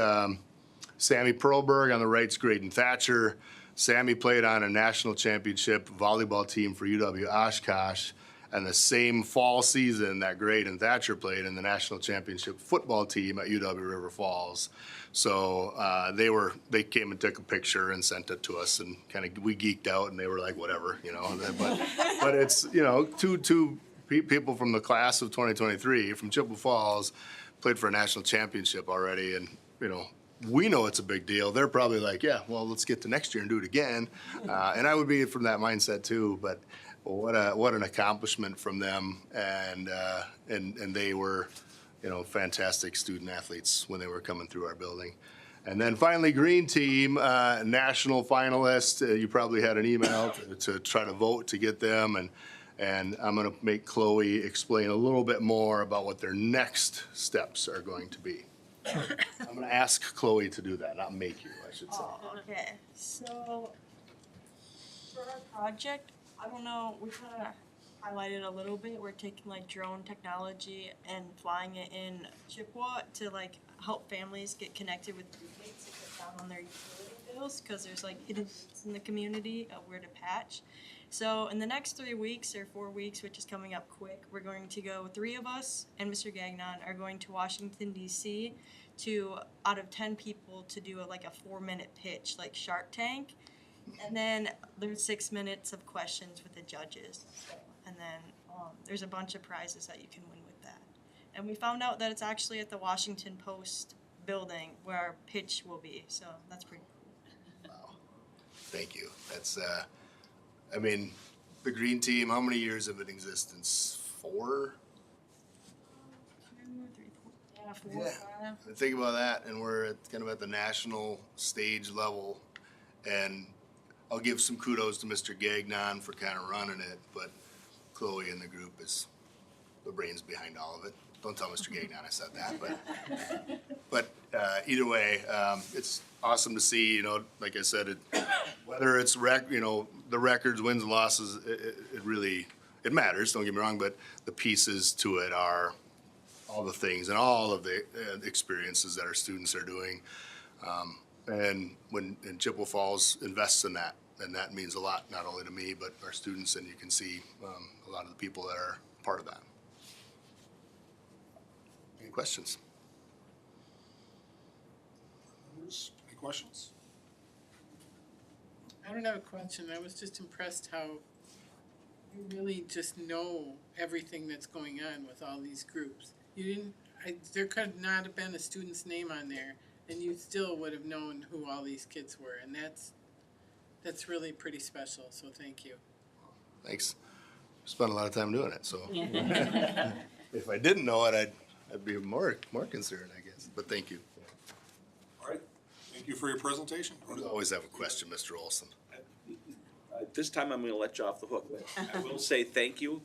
S10: Sammy Perlberg. On the right's Graydon Thatcher. Sammy played on a national championship volleyball team for UW Oshkosh, and the same fall season that Graydon Thatcher played in the national championship football team at UW River Falls. So they came and took a picture and sent it to us, and kind of we geeked out, and they were like, whatever, But it's two people from the class of 2023 from Chippewa Falls played for a national championship already, and we know it's a big deal. They're probably like, yeah, well, let's get to next year and do it again. And I would be from that mindset too. But what an accomplishment from them, and they were. Fantastic student athletes when they were coming through our building. And then finally, Green Team, national finalist. You probably had an email to try to vote to get them. And I'm going to make Chloe explain a little bit more about what their next steps are going to be. I'm going to ask Chloe to do that, not make you, I should say.
S4: Oh, okay. So for our project, I don't know, we kind of highlighted a little bit. We're taking like drone technology and flying it in Chippewa to like help families get connected with roommates to cut down on their utility bills, because there's like hidden needs in the community of where to patch. So in the next 3 weeks or 4 weeks, which is coming up quick, we're going to go, 3 of us and Mr. Gagnon are going to Washington, D.C. to, out of 10 people, to do a 4-minute pitch, like Shark Tank. And then there's 6 minutes of questions with the judges. And then there's a bunch of prizes that you can win with that. And we found out that it's actually at the Washington Post building where our pitch will be. So that's pretty cool.
S10: Wow. Thank you. That's, the Green Team, how many years of it existence? 4?
S4: 2, 3, 4. Yeah, 4, 5.
S10: Think about that, and we're at the national stage level. And I'll give some kudos to Mr. Gagnon for kind of running it, but Chloe in the group is the brains behind all of it. Don't tell Mr. Gagnon I said that, but either way, it's awesome to see. Like I said, whether it's the records, wins and losses, it really matters. Don't get me wrong, but the pieces to it are all the things and all of the experiences that our students are doing. And Chippewa Falls invests in that. And that means a lot, not only to me, but our students, and you can see a lot of the people that are part of that. Any questions?
S2: Any questions?
S6: I don't have a question. I was just impressed how you really just know everything that's going on with all these groups. There could not have been a student's name on there, and you still would have known who all these kids were, and that's really pretty special, so thank you.
S10: Thanks. Spent a lot of time doing it, so if I didn't know it, I'd be more concerned, I guess. But thank you.
S2: All right. Thank you for your presentation.
S10: You always have a question, Mr. Olson.
S12: This time I'm going to let you off the hook. I will say thank you.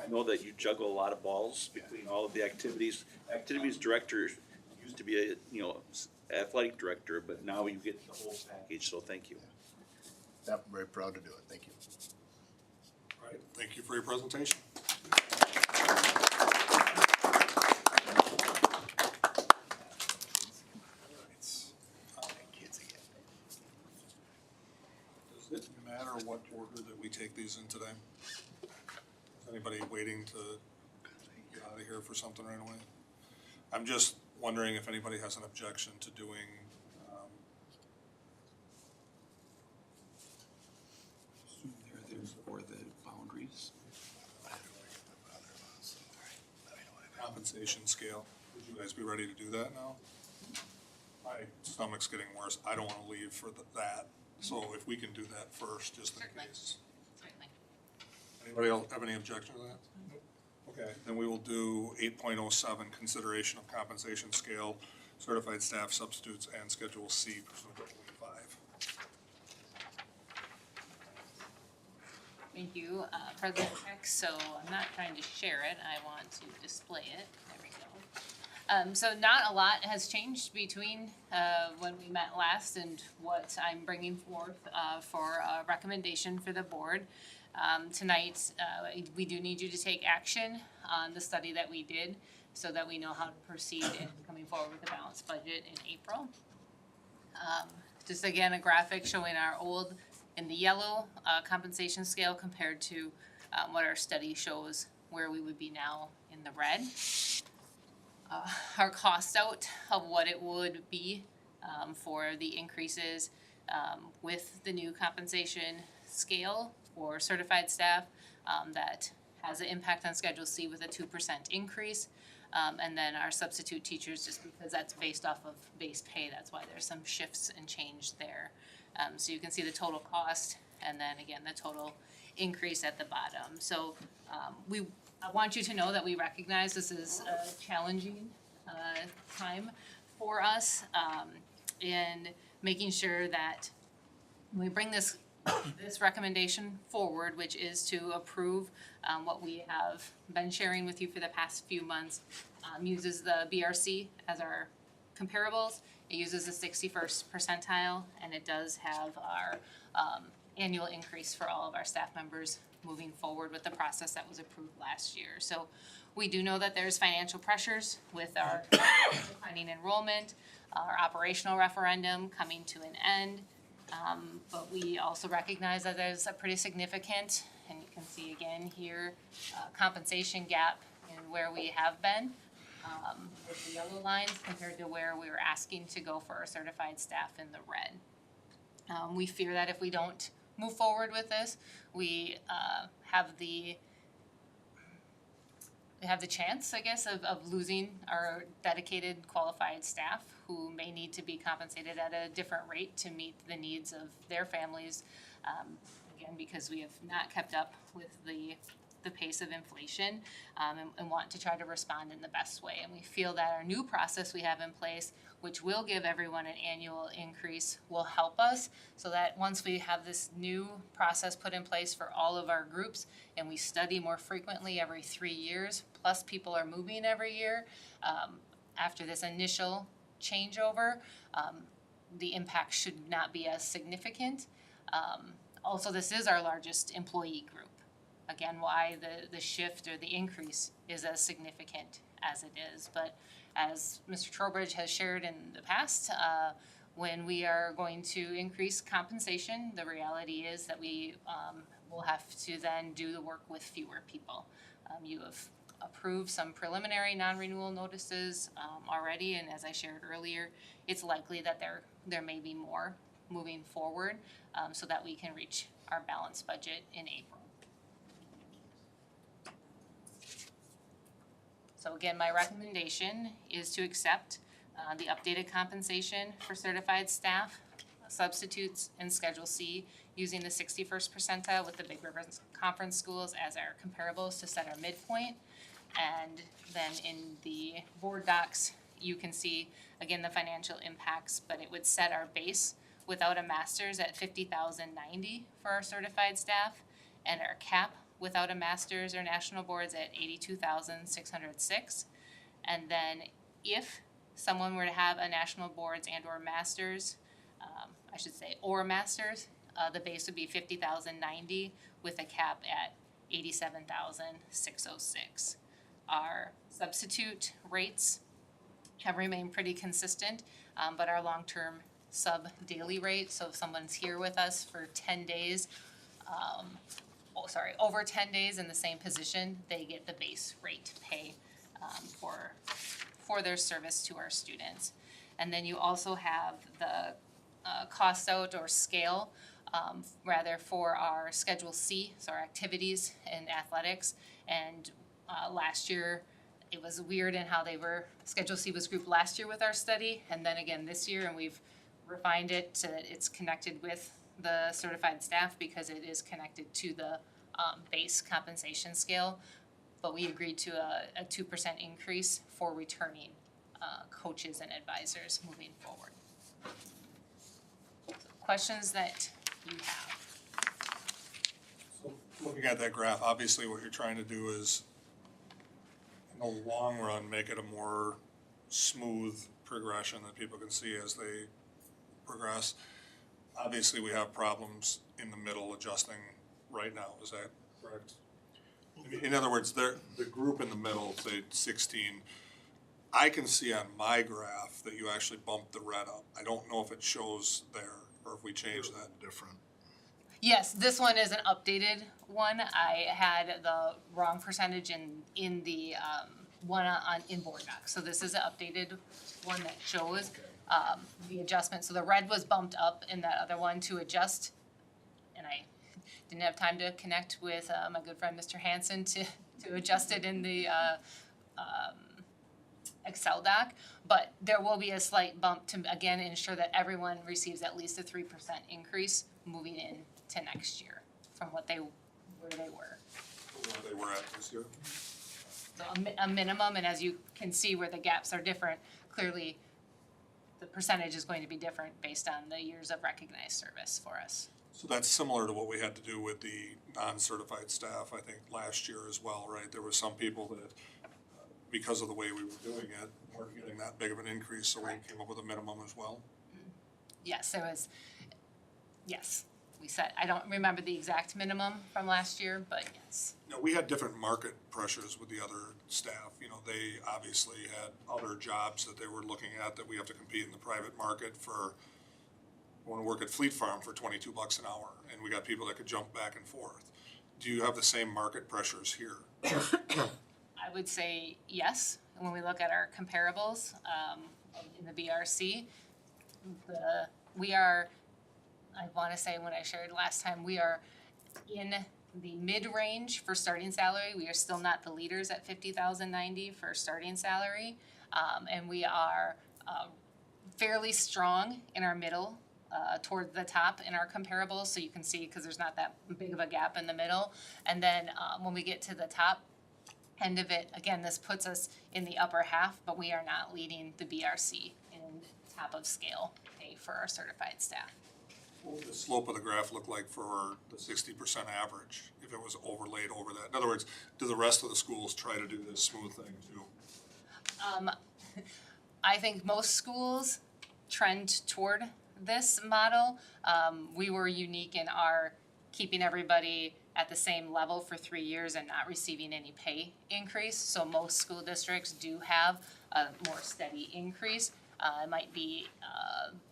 S12: I know that you juggle a lot of balls between all of the activities. Activities director used to be a athletic director, but now you get the whole package. So thank you.
S10: Yep, very proud to do it. Thank you.
S2: All right. Thank you for your presentation. order that we take these in today? Is anybody waiting to get out of here for something right away? I'm just wondering if anybody has an objection to doing,
S13: There's for the boundaries.
S2: compensation scale. Would you guys be ready to do that now? My stomach's getting worse. I don't wanna leave for that, so if we can do that first, just in
S7: Certainly.
S2: case.
S7: Certainly.
S2: Anybody else have any objection to that? Okay, then we will do 8.07, consideration of compensation scale, certified staff substitutes, and Schedule C pursuant to 25.
S14: Thank you, President Peck. So I'm not trying to share it, I want to display it. There we go. So not a lot has changed between when we met last and what I'm bringing forth for a recommendation for the board. Tonight, we do need you to take action on the study that we did so that we know how to proceed in coming forward with the balanced budget in April. Just again, a graphic showing our old in the yellow compensation scale compared to what our study shows where we would be now in the red. Our cost out of what it would be for the increases with the new compensation scale for certified staff that has an impact on Schedule C with a 2% increase. And then our substitute teachers, just because that's based off of base pay, that's why there's some shifts and change there. So you can see the total cost and then again, the total increase at the bottom. So I want you to know that we recognize this is a challenging time for us in making sure that when we bring this recommendation forward, which is to approve what we have been sharing with you for the past few months, uses the BRC as our comparables. It uses the 61st percentile, and it does have our annual increase for all of our staff members moving forward with the process that was approved last year. So we do know that there's financial pressures with our declining enrollment, our operational referendum coming to an end. But we also recognize that there's a pretty significant, and you can see again here, compensation gap in where we have been with the yellow lines compared to where we were asking to go for our certified staff in the red. We fear that if we don't move forward with this, we have the chance, I guess, of losing our dedicated qualified staff who may need to be compensated at a different rate to meet the needs of their families. Again, because we have not kept up with the pace of inflation and want to try to respond in the best way. And we feel that our new process we have in place, which will give everyone an annual increase, will help us so that once we have this new process put in place for all of our groups and we study more frequently every 3 years, plus people are moving every year, after this initial changeover, the impact should not be as significant. Also, this is our largest employee group. Again, why the shift or the increase is as significant as it is. But as Mr. Trowbridge has shared in the past, when we are going to increase compensation, the reality is that we will have to then do the work with fewer people. You have approved some preliminary non-renewal notices already, and as I shared earlier, it's likely that there may be more moving forward so that we can reach our balanced budget in April. So again, my recommendation is to accept the updated compensation for certified staff, substitutes, and Schedule C using the 61st percentile with the Big River Conference schools as our comparables to set our midpoint. And then in the board docs, you can see, again, the financial impacts, but it would set our base without a master's at $50,090 for our certified staff, and our cap without a master's or national boards at $82,606. And then if someone were to have a national boards and or masters, or masters, the base would be $50,090 with a cap at $87,606. Our substitute rates have remained pretty consistent, but our long-term sub-daily rate, so if someone's here with us for 10 days, over 10 days in the same position, they get the base rate pay for their service to our students. And then you also have the cost out or scale, rather for our Schedule C, so our activities and athletics. And last year, it was weird in how they were, Schedule C was grouped last year with our study, and then again this year, and we've refined it so that it's connected with the certified staff because it is connected to the base compensation scale. But we agreed to a 2% increase for returning coaches and advisors moving forward. So questions that you have?
S2: So looking at that graph, obviously what you're trying to do is, in the long run, make it a more smooth progression that people can see as they progress. Obviously, we have problems in the middle adjusting right now, is that correct? In other words, the group in the middle, say 16, I can see on my graph that you actually bumped the red up. I don't know if it shows there or if we change that.
S10: Different.
S14: Yes, this one is an updated one. I had the wrong percentage in the one in board doc. So this is an updated one that shows the adjustment. So the red was bumped up in that other one to adjust, and I didn't have time to connect with my good friend Mr. Hansen to adjust it in the Excel doc. But there will be a slight bump to again ensure that everyone receives at least a 3% increase moving into next year from where they were.
S2: Where they were at this year.
S14: So a minimum, and as you can see where the gaps are different, clearly the percentage is going to be different based on the years of recognized service for us.
S2: So that's similar to what we had to do with the non-certified staff, I think, last year as well, right? There were some people that, because of the way we were doing it, weren't getting that big of an increase, so we came up with a minimum as well.
S14: Yes, there was, yes, we said, I don't remember the exact minimum from last year, but yes.
S2: No, we had different market pressures with the other staff. You know, they obviously had other jobs that they were looking at that we have to compete in the private market for. I want to work at Fleet Farm for $22 an hour, and we got people that could jump back and forth. Do you have the same market pressures here?
S14: I would say yes. When we look at our comparables in the BRC, we are, I want to say when I shared last time, we are in the mid-range for starting salary. We are still not the leaders at $50,090 for starting salary, and we are fairly strong in our middle. Toward the top in our comparables, so you can see because there's not that big of a gap in the middle. And then when we get to the top end of it, again, this puts us in the upper half, but we are not leading the BRC in top of scale pay for our certified staff.
S2: What would the slope of the graph look like for the 60% average if it was overlaid over that? In other words, do the rest of the schools try to do this smooth thing too?
S14: I think most schools trend toward this model. We were unique in our keeping everybody at the same level for 3 years and not receiving any pay increase. So most school districts do have a more steady increase. It might be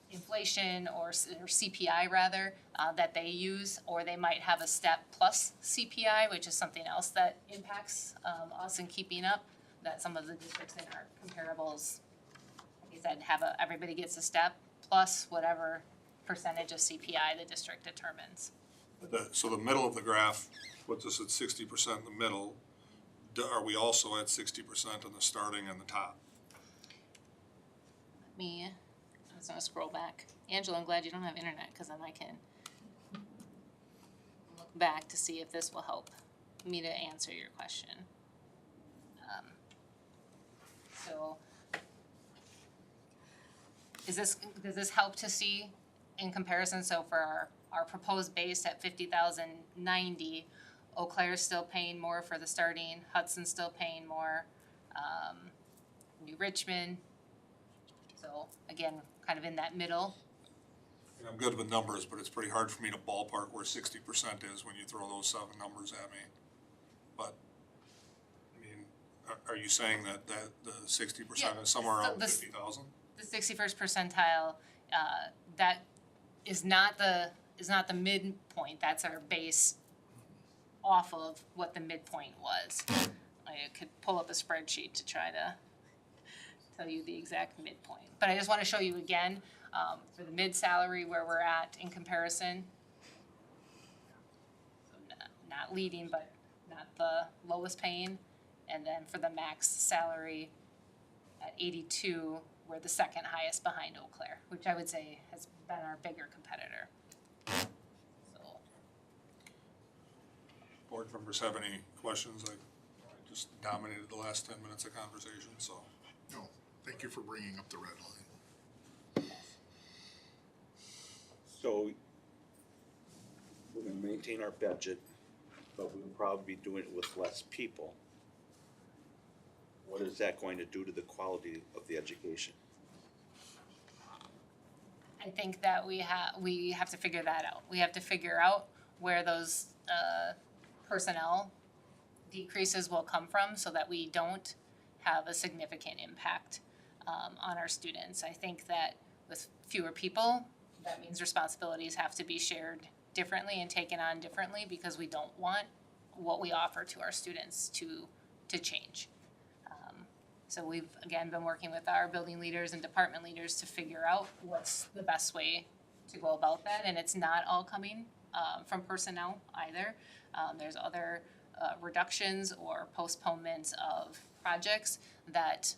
S14: inflation or CPI rather that they use, or they might have a step plus CPI, which is something else that impacts us in keeping up. That some of the districts in our comparables, like I said, have everybody gets a step plus whatever percentage of CPI the district determines.
S2: So the middle of the graph puts us at 60% in the middle. Are we also at 60% on the starting and the top?
S14: I'm just gonna scroll back. Angela, I'm glad you don't have internet, because then I can look back to see if this will help me to answer your question. So does this help to see in comparison? So for our proposed base at $50,090, Eau Claire's still paying more for the starting, Hudson's still paying more, New Richmond. So again, kind of in that middle.
S2: And I'm good with numbers, but it's pretty hard for me to ballpark where 60% is when you throw those 7 numbers at me. But I mean, are you saying that the 60% is somewhere around 50,000?
S14: The 61st percentile, that is not is not the midpoint, that's our base off of what the midpoint was. I could pull up a spreadsheet to try to tell you the exact midpoint. But I just want to show you again, for the mid-salary where we're at in comparison. So not leading, but not the lowest paying. And then for the max salary at 82, we're the second highest behind Eau Claire, which I would say has been our bigger competitor. So,
S2: Board members have any questions? I just dominated the last 10 minutes of conversation, so.
S1: No, thank you for bringing up the red line.
S12: So we're gonna maintain our budget, but we'll probably be doing it with less people. What is that going to do to the quality of the education?
S14: I think that we have to figure that out. We have to figure out where those personnel decreases will come from so that we don't have a significant impact on our students. I think that with fewer people, that means responsibilities have to be shared differently and taken on differently because we don't want what we offer to our students to change. So we've, again, been working with our building leaders and department leaders to figure out what's the best way to go about that. And it's not all coming from personnel either. There's other reductions or postponements of projects that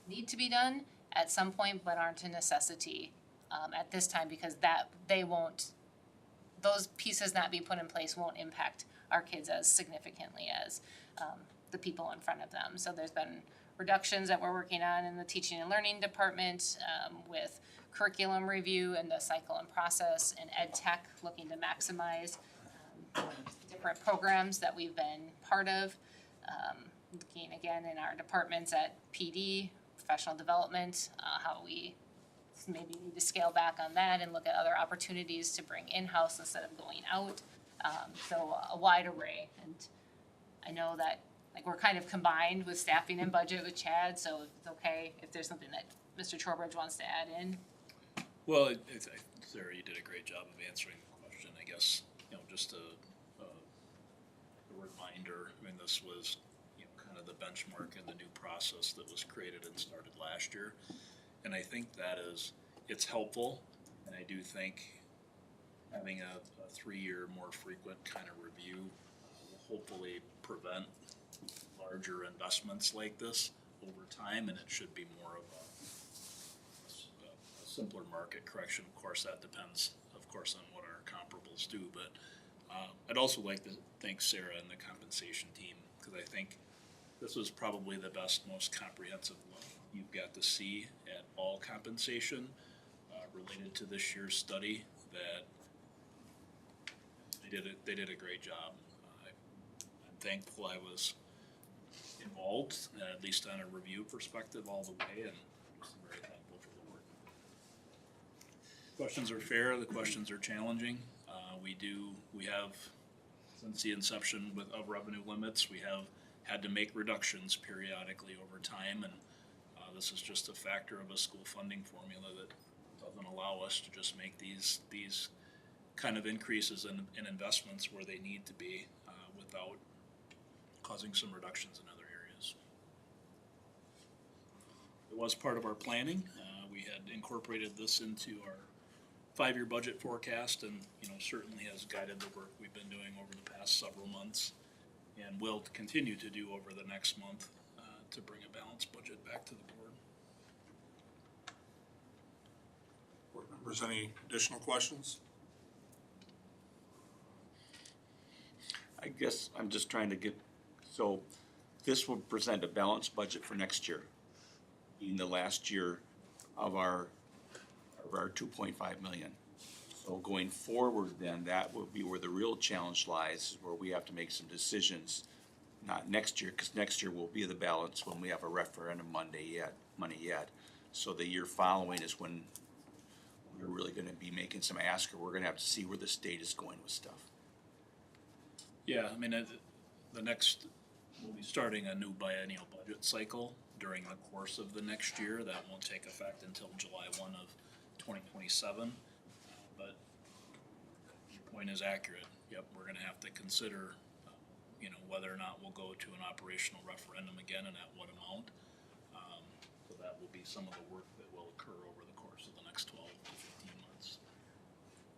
S14: need to be done at some point but aren't a necessity at this time because those pieces not being put in place won't impact our kids as significantly as the people in front of them. So there's been reductions that we're working on in the teaching and learning department with curriculum review and the cycle and process and ed tech looking to maximize different programs that we've been part of. Looking again in our departments at PD, professional development, how we maybe need to scale back on that and look at other opportunities to bring in-house instead of going out. So a wide array. And I know that we're kind of combined with staffing and budget with Chad, so it's okay if there's something that Mr. Trowbridge wants to add in.
S13: Well, Sarah, you did a great job of answering the question. I guess, just a reminder, I mean, this was, kind of the benchmark in the new process that was created and started last year. And I think it's helpful, and I do think having a 3-year more frequent kind of review will hopefully prevent larger investments like this over time, and it should be more of a simpler market correction. Of course, that depends, on what our comparables do, but I'd also like to thank Sarah and the compensation team, because I think this was probably the best, most comprehensive look you've got to see at all compensation related to this year's study. That they did a great job. I'm thankful I was involved, at least on a review perspective all the way, and just very thankful for the work. Questions are fair, the questions are challenging. We have, since the inception of revenue limits, we have had to make reductions periodically over time, and this is just a factor of a school funding formula that doesn't allow us to just make these kind of increases in investments where they need to be without causing some reductions in other areas. It was part of our planning. We had incorporated this into our 5-year budget forecast, and certainly has guided the work we've been doing over the past several months, and will continue to do over the next month to bring a balanced budget back to the board.
S2: Board members, any additional questions?
S12: I guess I'm just trying to so this will present a balanced budget for next year, in the last year of our 2.5 million. So going forward then, that will be where the real challenge lies, where we have to make some decisions, not next year, because next year will be the balance when we have a referendum money yet. So the year following is when we're really gonna be making some ask, or we're gonna have to see where the state is going with stuff.
S13: Yeah, I mean, we'll be starting a new biennial budget cycle during the course of the next year. That won't take effect until July 1 of 2027. But point is accurate. Yep, we're gonna have to consider, you know, whether or not we'll go to an operational referendum again and at what amount. So that will be some of the work that will occur over the course of the next 12 to 15 months.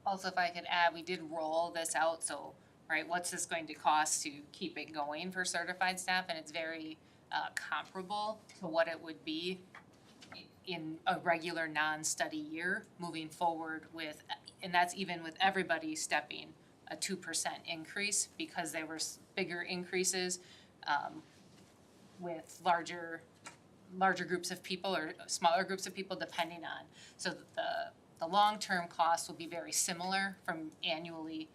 S14: Also, if I could add, we did roll this out, so, right, what's this going to cost to keep it going for certified staff? And it's very comparable to what it would be in a regular non-study year moving forward with, and that's even with everybody stepping a 2% increase, because there were bigger increases with larger groups of people or smaller groups of people depending on. So the long-term cost will be very similar from annually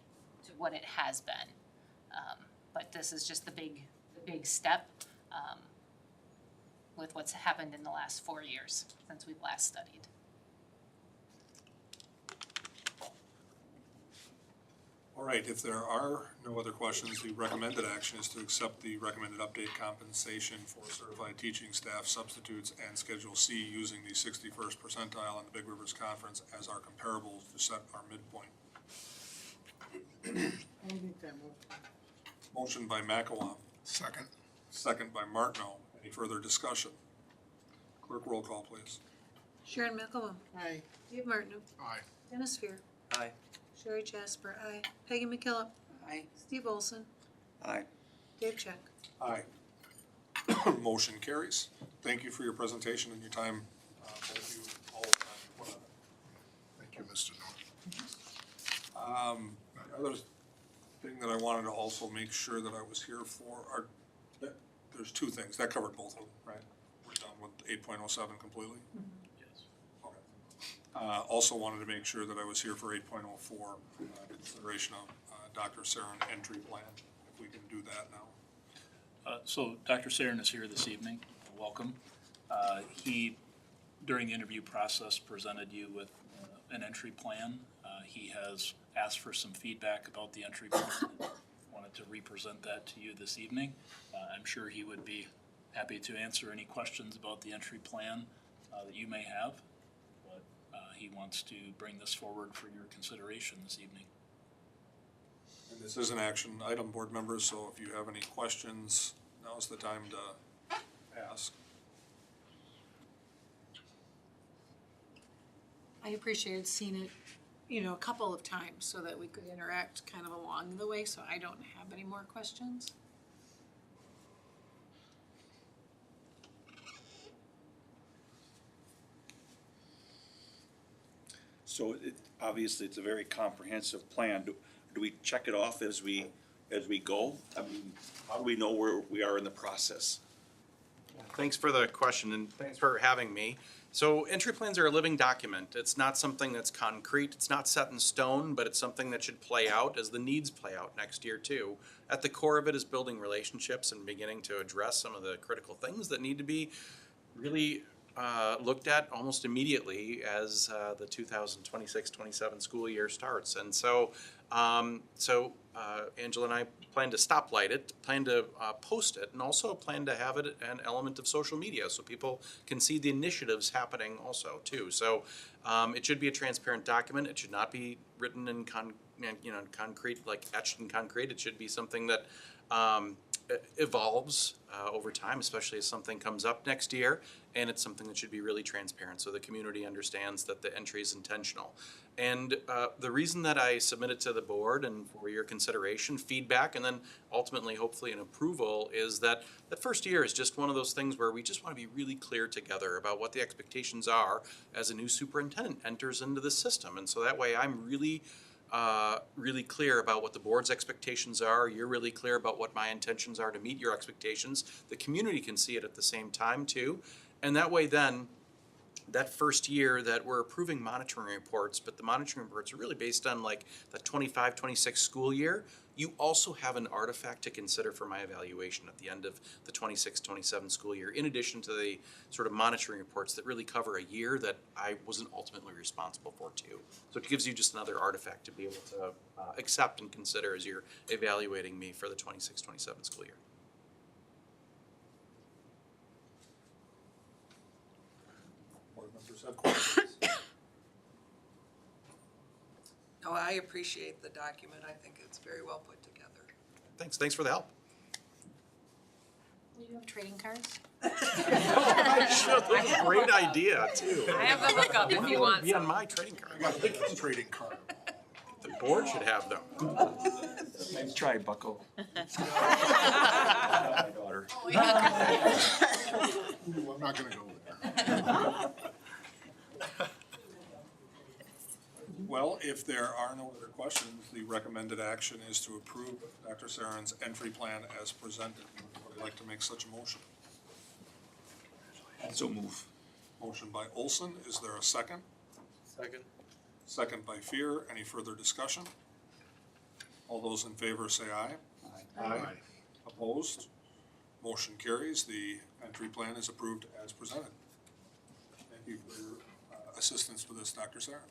S14: to what it has been. But this is just the big step with what's happened in the last 4 years since we've last studied.
S2: All right, if there are no other questions, the recommended action is to accept the recommended update compensation for certified teaching staff substitutes and Schedule C using the 61st percentile in the Big Rivers Conference as our comparables to set our midpoint.
S6: I'll make that motion.
S2: Motion by McElwain.
S1: Second.
S2: Second by Martineau. Any further discussion? Clerk, roll call, please.
S5: Sharon McElwain.
S6: Aye.
S5: Dave Martineau.
S1: Aye.
S5: Dennis Fear.
S3: Aye.
S5: Sherry Jasper, aye. Peggy McKillop.
S6: Aye.
S5: Steve Olson.
S12: Aye.
S5: Dave Check.
S2: Aye. Motion carries. Thank you for your presentation and your time, both of you, all the time you put on it.
S1: Thank you, Mr. Norton.
S2: Another thing that I wanted to also make sure that I was here for are, there's two things. That covered both of them, right? We're done with 8.07 completely?
S13: Yes.
S2: Okay. Also wanted to make sure that I was here for 8.04, consideration of Dr. Sarin entry plan, if we can do that now.
S13: So Dr. Sarin is here this evening. Welcome. He, during the interview process, presented you with an entry plan. He has asked for some feedback about the entry plan. Wanted to represent that to you this evening. I'm sure he would be happy to answer any questions about the entry plan that you may have, but he wants to bring this forward for your consideration this evening.
S2: And this is an action item, board members, so if you have any questions, now's the time to ask.
S5: I appreciated seeing it, you know, a couple of times so that we could interact kind of along the way, so I don't have any more questions.
S12: So obviously, it's a very comprehensive plan. Do we check it off as we go? I mean, how do we know where we are in the process?
S15: Thanks for the question and thanks for having me. So entry plans are a living document. It's not something that's concrete. It's not set in stone, but it's something that should play out as the needs play out next year too. At the core of it is building relationships and beginning to address some of the critical things that need to be really looked at almost immediately as the 2026-27 school year starts. And so, Angela and I plan to stoplight it, plan to post it, and also plan to have it an element of social media so people can see the initiatives happening also too. So it should be a transparent document. It should not be written in concrete, like etched in concrete. It should be something that evolves over time, especially as something comes up next year, and it's something that should be really transparent so the community understands that the entry is intentional. And the reason that I submitted to the board and for your consideration, feedback, and then ultimately hopefully an approval is that that first year is just one of those things where we just want to be really clear together about what the expectations are as a new superintendent enters into the system. And so that way I'm really clear about what the board's expectations are. You're really clear about what my intentions are to meet your expectations. The community can see it at the same time too. And that way then, that first year that we're approving monitoring reports, but the monitoring reports are really based on like the 25-26 school year, you also have an artifact to consider for my evaluation at the end of the 26-27 school year, in addition to the sort of monitoring reports that really cover a year that I wasn't ultimately responsible for too. So it gives you just another artifact to be able to accept and consider as you're evaluating me for the 26-27 school year.
S2: Board members have questions?
S16: Oh, I appreciate the document. I think it's very well put together.
S15: Thanks for the help.
S5: Do you have trading cards?
S15: I should, that's a great idea too.
S7: I have the hookup if you want
S15: Be on
S7: some.
S15: my trading card.
S2: Trading card.
S15: The board should have them.
S13: Nice try, Bucko.
S2: My daughter.
S1: Ooh, I'm not gonna go there.
S2: Well, if there are no other questions, the recommended action is to approve Dr. Saren's entry plan as presented. Would you like to make such a motion?
S13: So move.
S2: Motion by Olson, is there a second?
S10: Second.
S2: Second by Fear, any further discussion? All those in favor say aye.
S1: Aye.
S2: Opposed? Motion carries, the entry plan is approved as presented. Thank you for your assistance with this, Dr. Saren.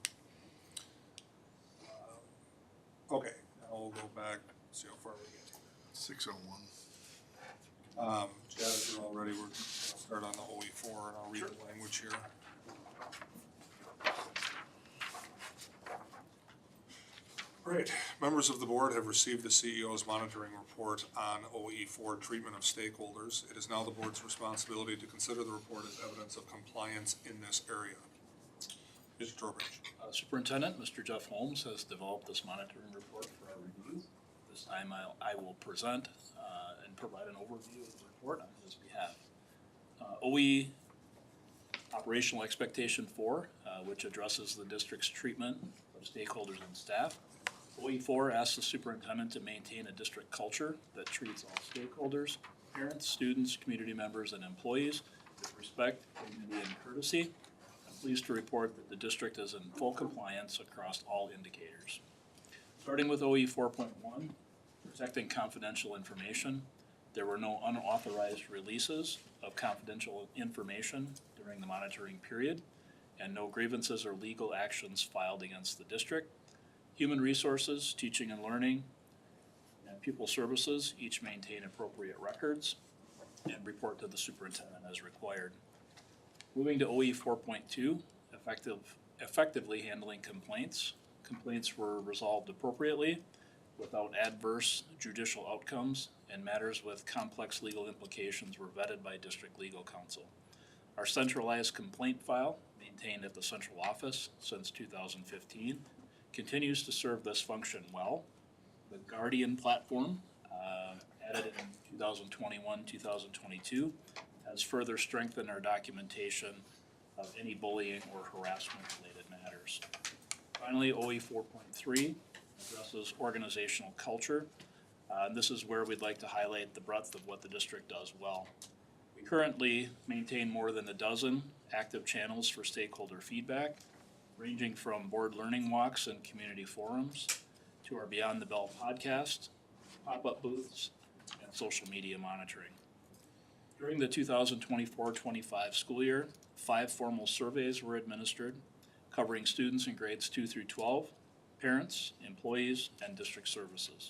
S2: Okay, now we'll go back, see how far we get.
S1: 6:01.
S2: Chad, if you're all ready, we'll start on the OE4 and I'll read the language here. Great. Members of the board have received the CEO's monitoring report on OE4 treatment of stakeholders. It is now the board's responsibility to consider the report as evidence of compliance in this area. Mr. Trowbridge.
S13: Superintendent, Mr. Jeff Holmes has developed this monitoring report for our review. This time I will present and provide an overview of the report on his behalf. OE Operational Expectation 4, which addresses the district's treatment of stakeholders and staff. OE4 asks the superintendent to maintain a district culture that treats all stakeholders, parents, students, community members, and employees with respect, dignity, and courtesy. I'm pleased to report that the district is in full compliance across all indicators. Starting with OE 4.1, protecting confidential information. There were no unauthorized releases of confidential information during the monitoring period, and no grievances or legal actions filed against the district. Human Resources, Teaching and Learning, and Pupil Services each maintain appropriate records and report to the superintendent as required. Moving to OE 4.2, effectively handling complaints. Complaints were resolved appropriately without adverse judicial outcomes, and matters with complex legal implications were vetted by district legal counsel. Our centralized complaint file, maintained at the central office since 2015, continues to serve this function well. The Guardian platform, added in 2021-2022, has further strengthened our documentation of any bullying or harassment-related matters. Finally, OE 4.3 addresses organizational culture. This is where we'd like to highlight the breadth of what the district does well. We currently maintain more than a dozen active channels for stakeholder feedback, ranging from board learning walks and community forums to our Beyond the Bell podcast, pop-up booths, and social media monitoring. During the 2024-25 school year, 5 formal surveys were administered, covering students in grades 2 through 12, parents, employees, and district services.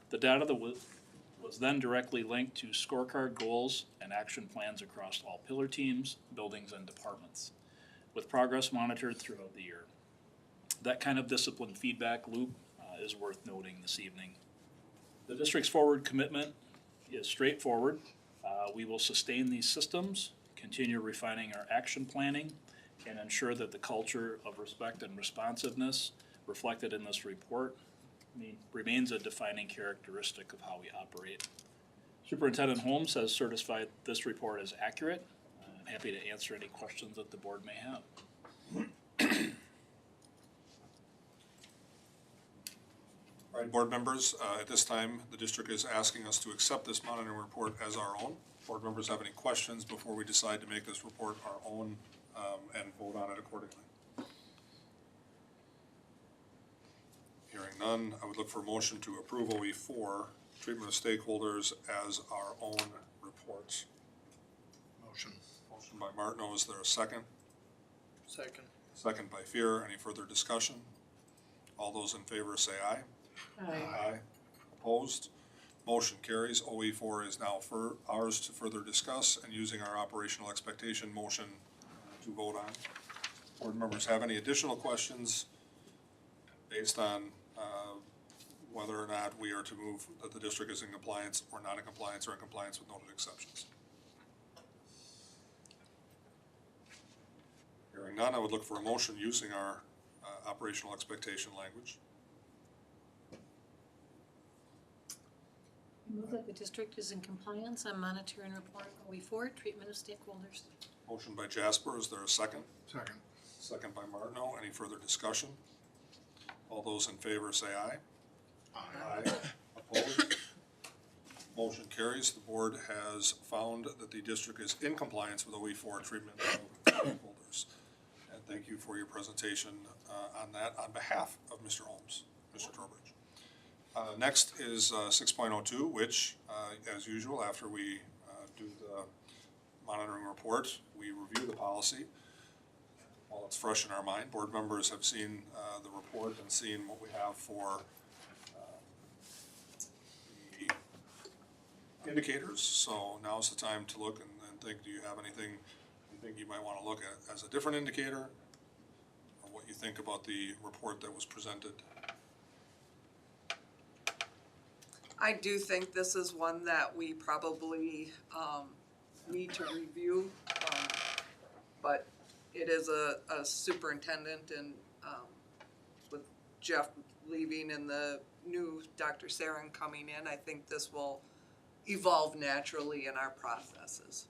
S13: The data that was then directly linked to scorecard goals and action plans across all pillar teams, buildings, and departments, with progress monitored throughout the year. That kind of discipline feedback loop is worth noting this evening. The district's forward commitment is straightforward. We will sustain these systems, continue refining our action planning, and ensure that the culture of respect and responsiveness reflected in this report remains a defining characteristic of how we operate. Superintendent Holmes has certified this report as accurate. I'm happy to answer any questions that the board may have.
S2: All right, board members, at this time, the district is asking us to accept this monitoring report as our own. Board members have any questions before we decide to make this report our own and vote on it accordingly? Hearing none, I would look for a motion to approve OE4, treatment of stakeholders, as our own reports.
S1: Motion.
S2: Motion by Martineau, is there a second?
S10: Second.
S2: Second by Fear, any further discussion? All those in favor say aye.
S6: Aye.
S2: Opposed? Motion carries. OE4 is now for ours to further discuss and using our operational expectation motion to vote on. Board members have any additional questions based on whether or not we are to move that the district is in compliance or not in compliance or in compliance with noted exceptions. Hearing none, I would look for a motion using our operational expectation language.
S5: Move that the district is in compliance on monitor and report OE4, treatment of stakeholders.
S2: Motion by Jasper, is there a second?
S1: Second.
S2: Second by Martineau, any further discussion? All those in favor say aye. Aye. Opposed? Motion carries. The board has found that the district is in compliance with OE4 treatment of stakeholders. And thank you for your presentation on that on behalf of Mr. Holmes, Mr. Trowbridge. Next is 6.02, which, as usual, after we do the monitoring report, we review the policy. While it's fresh in our mind, board members have seen the report and seen what we have for the indicators. So now's the time to look and think, do you have anything you think you might want to look at as a different indicator? Or what you think about the report that was presented?
S16: I do think this is one that we probably need to review, but it is a superintendent, and with Jeff leaving and the new Dr. Sarin coming in, I think this will evolve naturally in our processes.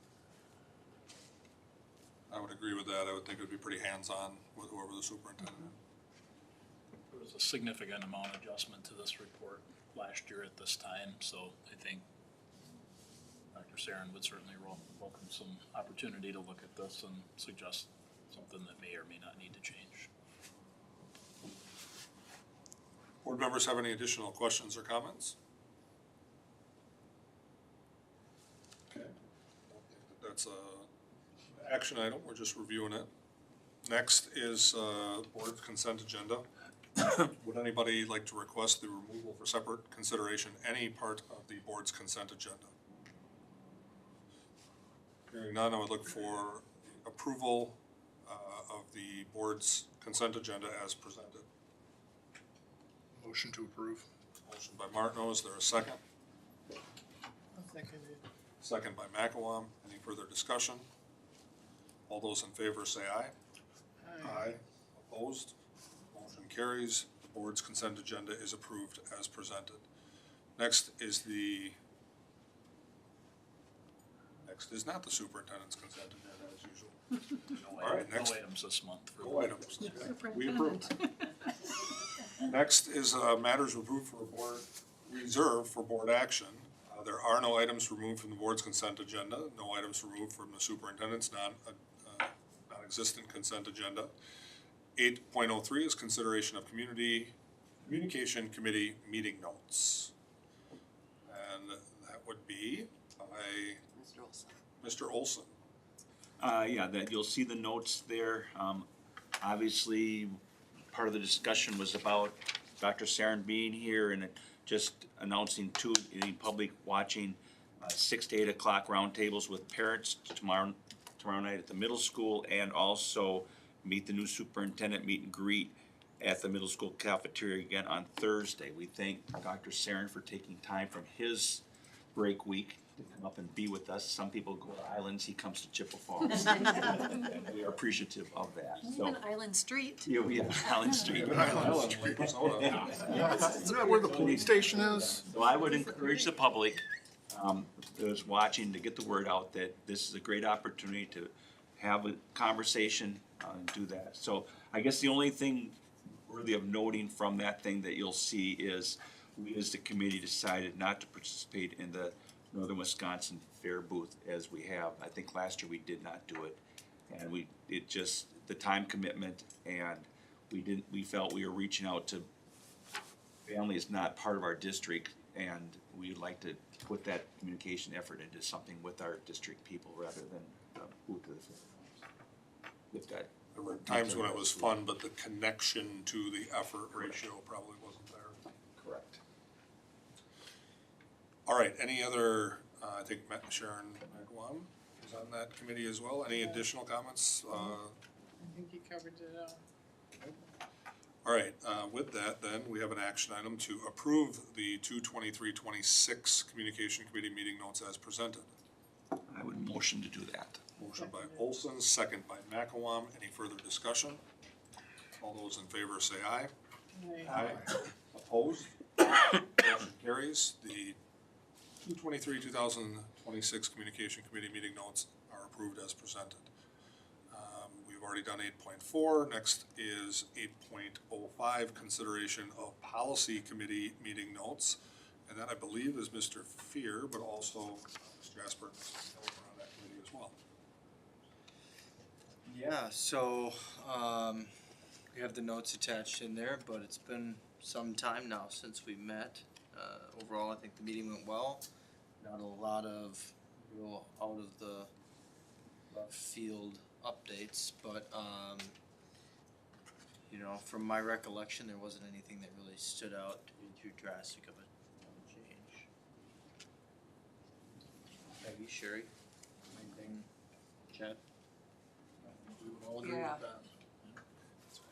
S2: I would agree with that. I would think it would be pretty hands-on with whoever the superintendent is.
S13: There was a significant amount of adjustment to this report last year at this time, so I think Dr. Sarin would certainly welcome some opportunity to look at this and suggest something that may or may not need to change.
S2: Board members have any additional questions or comments? Okay. I don't think that's a action item. We're just reviewing it. Next is board consent agenda. Would anybody like to request the removal for separate consideration any part of the board's consent agenda? Hearing none, I would look for approval of the board's consent agenda as presented.
S1: Motion to approve.
S2: Motion by Martineau, is there a second?
S6: I'll second it.
S2: Second by McElwain. Any further discussion? All those in favor say aye. Aye. Opposed? Motion carries. The board's consent agenda is approved as presented. Next is not the superintendent's consent agenda as usual. All right, next.
S13: No items this month.
S2: No items. Okay. We approve. Next is matters removed for reserved for board action. There are no items removed from the board's consent agenda, no items removed from the superintendent's non-existent consent agenda. 8.03 is consideration of communication committee meeting notes. And that would be by Mr. Olson.
S12: Yeah, that you'll see the notes there. Obviously, part of the discussion was about Dr. Sarin being here and just announcing to any public watching 6 to 8 o'clock roundtables with parents tomorrow night at the middle school, and also meet the new superintendent meet and greet at the middle school cafeteria again on Thursday. We thank Dr. Sarin for taking time from his break week to come up and be with us. Some people go to islands, he comes to Chippewa Falls. And we are appreciative of that.
S5: Even Island Street.
S12: Yeah, Island Street.
S1: Isn't that where the police station is?
S12: So I would encourage the public, those watching, to get the word out that this is a great opportunity to have a conversation and do that. So I guess the only thing worthy of noting from that thing that you'll see is we as the committee decided not to participate in the Northern Wisconsin Fair booth as we have. I think last year we did not do it. And the time commitment, and we felt we were reaching out to families not part of our district, and we'd like to put that communication effort into something with our district people rather than move to the fair. With that.
S2: There were times when it was fun, but the connection to the effort ratio probably wasn't there.
S12: Correct.
S2: All right, any other, I think Sharon McElwain is on that committee as well. Any additional comments?
S6: I think you covered it all.
S2: All right, with that, then, we have an action item to approve the 2/23/26 Communication Committee meeting notes as presented.
S12: I would motion to do that.
S2: Motion by Olson, second by McElwain. Any further discussion? All those in favor say aye. Aye. Opposed? Motion carries. The 2/23/2026 Communication Committee meeting notes are approved as presented. We've already done 8.4. Next is 8.05, consideration of policy committee meeting notes. And that, I believe, is Mr. Fear, but also Ms. Jasper on that committee as well.
S17: Yeah, so, we have the notes attached in there, but it's been some time now since we met. Overall, I think the meeting went well. Not a lot of real out of the left field updates, but, you know, from my recollection, there wasn't anything that really stood out to be too drastic of a change. Maybe Sherry, anything, Chad? We would all agree with
S16: Yeah.
S17: that.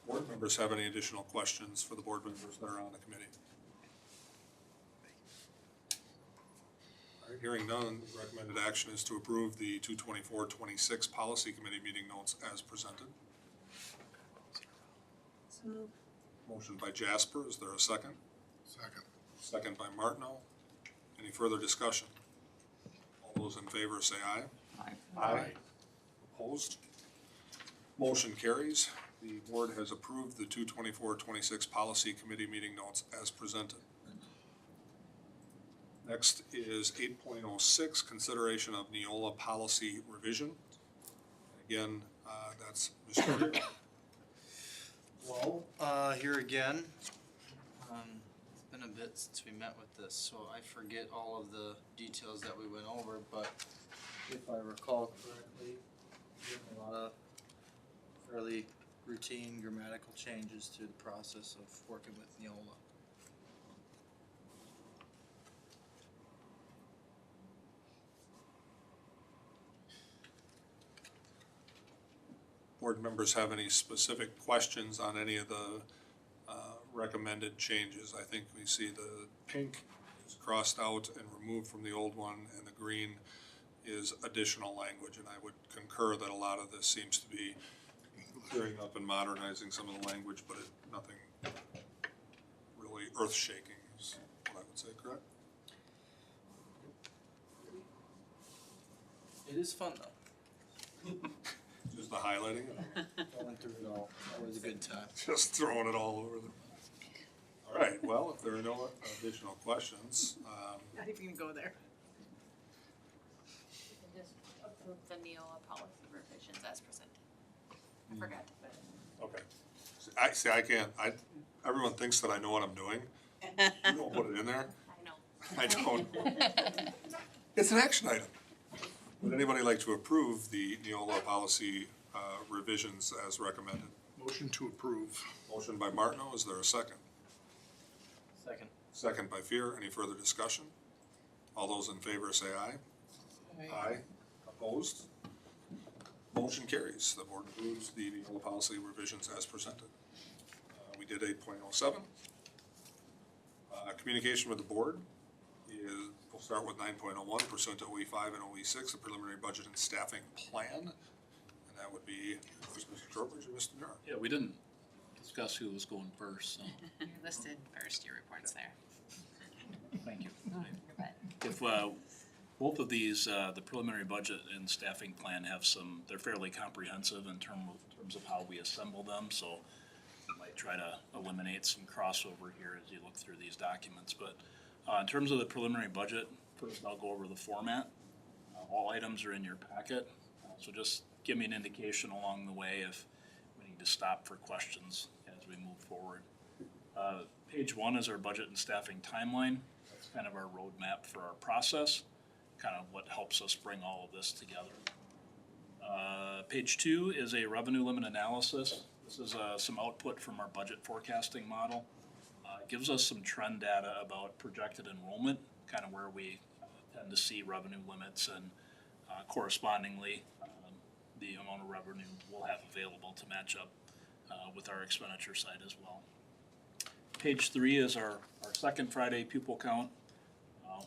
S2: Board members have any additional questions for the board members that are on the committee? All right, hearing none, recommended action is to approve the 2/24/26 policy committee meeting notes as presented. Motion by Jasper, is there a second?
S10: Second.
S2: Second by Martineau. Any further discussion? All those in favor say aye. Aye. Opposed? Motion carries. The board has approved the 2/24/26 policy committee meeting notes as presented. Next is 8.06, consideration of Neola policy revision. Again, that's Mr. Fear.
S17: Well, here again, it's been a bit since we met with this, so I forget all of the details that we went over, but if I recall correctly, a lot of fairly routine grammatical changes through the process of working with Neola.
S2: Board members have any specific questions on any of the recommended changes? I think we see the pink is crossed out and removed from the old one, and the green is additional language. And I would concur that a lot of this seems to be clearing up and modernizing some of the language, but nothing really earth-shaking is what I would say, correct?
S17: It is fun though.
S2: Just the highlighting,
S17: Going through it all, always a good time.
S2: just throwing it all over the. All right, well, if there are no additional questions,
S6: Not even gonna go there.
S14: You can just approve the Neola policy revisions as presented. I forgot to put it.
S2: okay. I can't, everyone thinks that I know what I'm doing. You don't put it in there.
S14: I know.
S2: I don't. It's an action item. Would anybody like to approve the Neola policy revisions as recommended?
S10: Motion to approve.
S2: Motion by Martineau, is there a second?
S17: Second.
S2: Second by Fear, any further discussion? All those in favor say aye. Aye. Opposed? Motion carries. The board approves the Neola policy revisions as presented. We did 8.07. Communication with the board is, we'll start with 9.01, pursuant to OE5 and OE6, the preliminary budget and staffing plan. And that would be Mr. Trowbridge and Mr. Nura.
S13: Yeah, we didn't discuss who was going first, so,
S14: You're listed first, your report's there.
S13: thank you.
S14: Your bet.
S13: If, both of these, the preliminary budget and staffing plan have some, they're fairly comprehensive in terms of how we assemble them, so I might try to eliminate some crossover here as you look through these documents, but in terms of the preliminary budget, first I'll go over the format. All items are in your packet, so just give me an indication along the way if we need to stop for questions as we move forward. Page 1 is our budget and staffing timeline. That's kind of our roadmap for our process, kind of what helps us bring all of this together. Page 2 is a revenue limit analysis. This is some output from our budget forecasting model. It gives us some trend data about projected enrollment, kind of where we tend to see revenue limits, and correspondingly the amount of revenue we'll have available to match up with our expenditure side as well. Page 3 is our second Friday pupil count.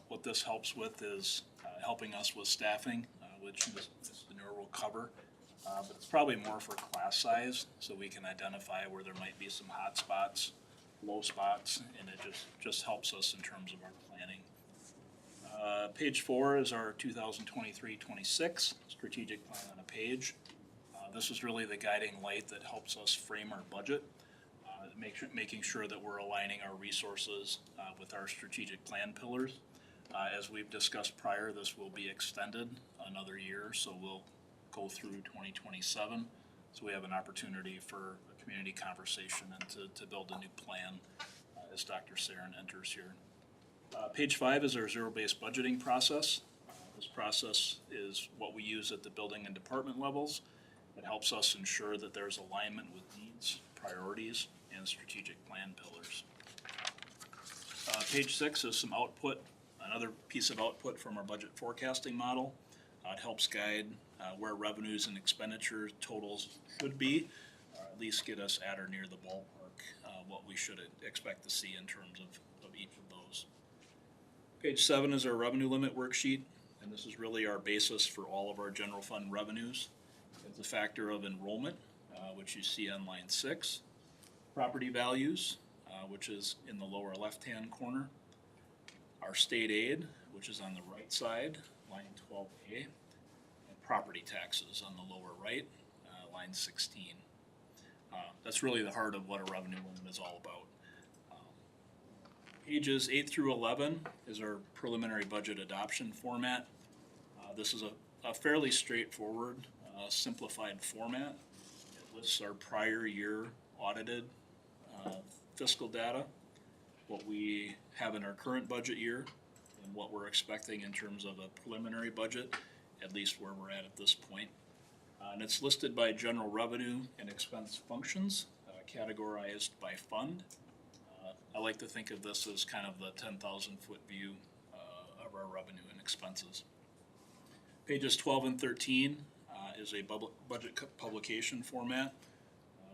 S13: What this helps with is helping us with staffing, which Ms. Deneur will cover. But it's probably more for class size, so we can identify where there might be some hot spots, low spots, and it just helps us in terms of our planning. Page 4 is our 2023-26 strategic plan on a page. This is really the guiding light that helps us frame our budget, making sure that we're aligning our resources with our strategic plan pillars. As we've discussed prior, this will be extended another year, so we'll go through 2027. So we have an opportunity for a community conversation and to build a new plan as Dr. Sarin enters here. Page 5 is our zero-based budgeting process. This process is what we use at the building and department levels. It helps us ensure that there's alignment with needs, priorities, and strategic plan pillars. Page 6 is some output, another piece of output from our budget forecasting model. It helps guide where revenues and expenditure totals should be, or at least get us at or near the ballpark, what we should expect to see in terms of each of those. Page 7 is our revenue limit worksheet, and this is really our basis for all of our general fund revenues. It's a factor of enrollment, which you see on line 6, property values, which is in the lower left-hand corner, our state aid, which is on the right side, line 12A, and property taxes on the lower right, line 16. That's really the heart of what a revenue limit is all about. Pages 8 through 11 is our preliminary budget adoption format. This is a fairly straightforward, simplified format. It lists our prior year audited fiscal data, what we have in our current budget year, and what we're expecting in terms of a preliminary budget, at least where we're at this point. And it's listed by general revenue and expense functions, categorized by fund. I like to think of this as kind of the 10,000-foot view of our revenue and expenses. Pages 12 and 13 is a budget publication format.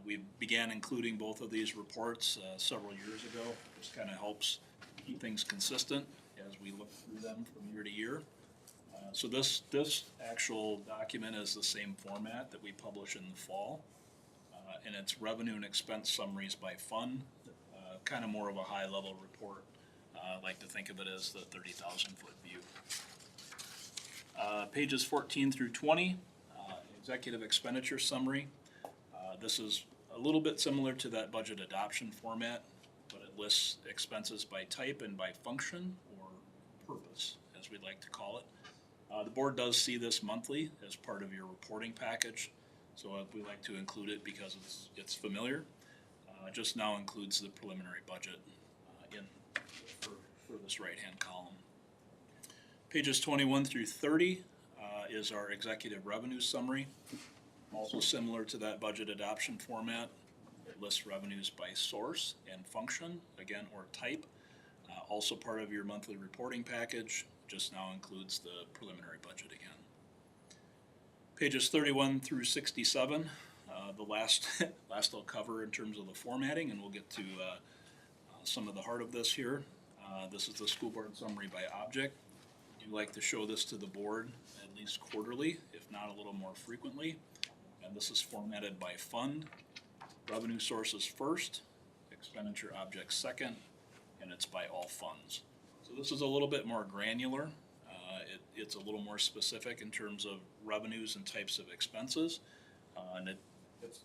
S13: We began including both of these reports several years ago. This kind of helps keep things consistent as we look through them from year to year. So this actual document is the same format that we publish in the fall, and it's revenue and expense summaries by fund, kind of more of a high-level report. I like to think of it as the 30,000-foot view. Pages 14 through 20, executive expenditure summary. This is a little bit similar to that budget adoption format, but it lists expenses by type and by function or purpose, as we'd like to call it. The board does see this monthly as part of your reporting package, so we like to include it because it's familiar. Just now includes the preliminary budget for this right-hand column. Pages 21 through 30 is our executive revenue summary. Also similar to that budget adoption format, it lists revenues by source and function, again, or type. Also part of your monthly reporting package, just now includes the preliminary budget again. Pages 31 through 67, the last I'll cover in terms of the formatting, and we'll get to some of the heart of this here. This is the school board summary by object. We'd like to show this to the board at least quarterly, if not a little more frequently. And this is formatted by fund, revenue sources first, expenditure objects second, and it's by all funds. So this is a little bit more granular. It's a little more specific in terms of revenues and types of expenses. And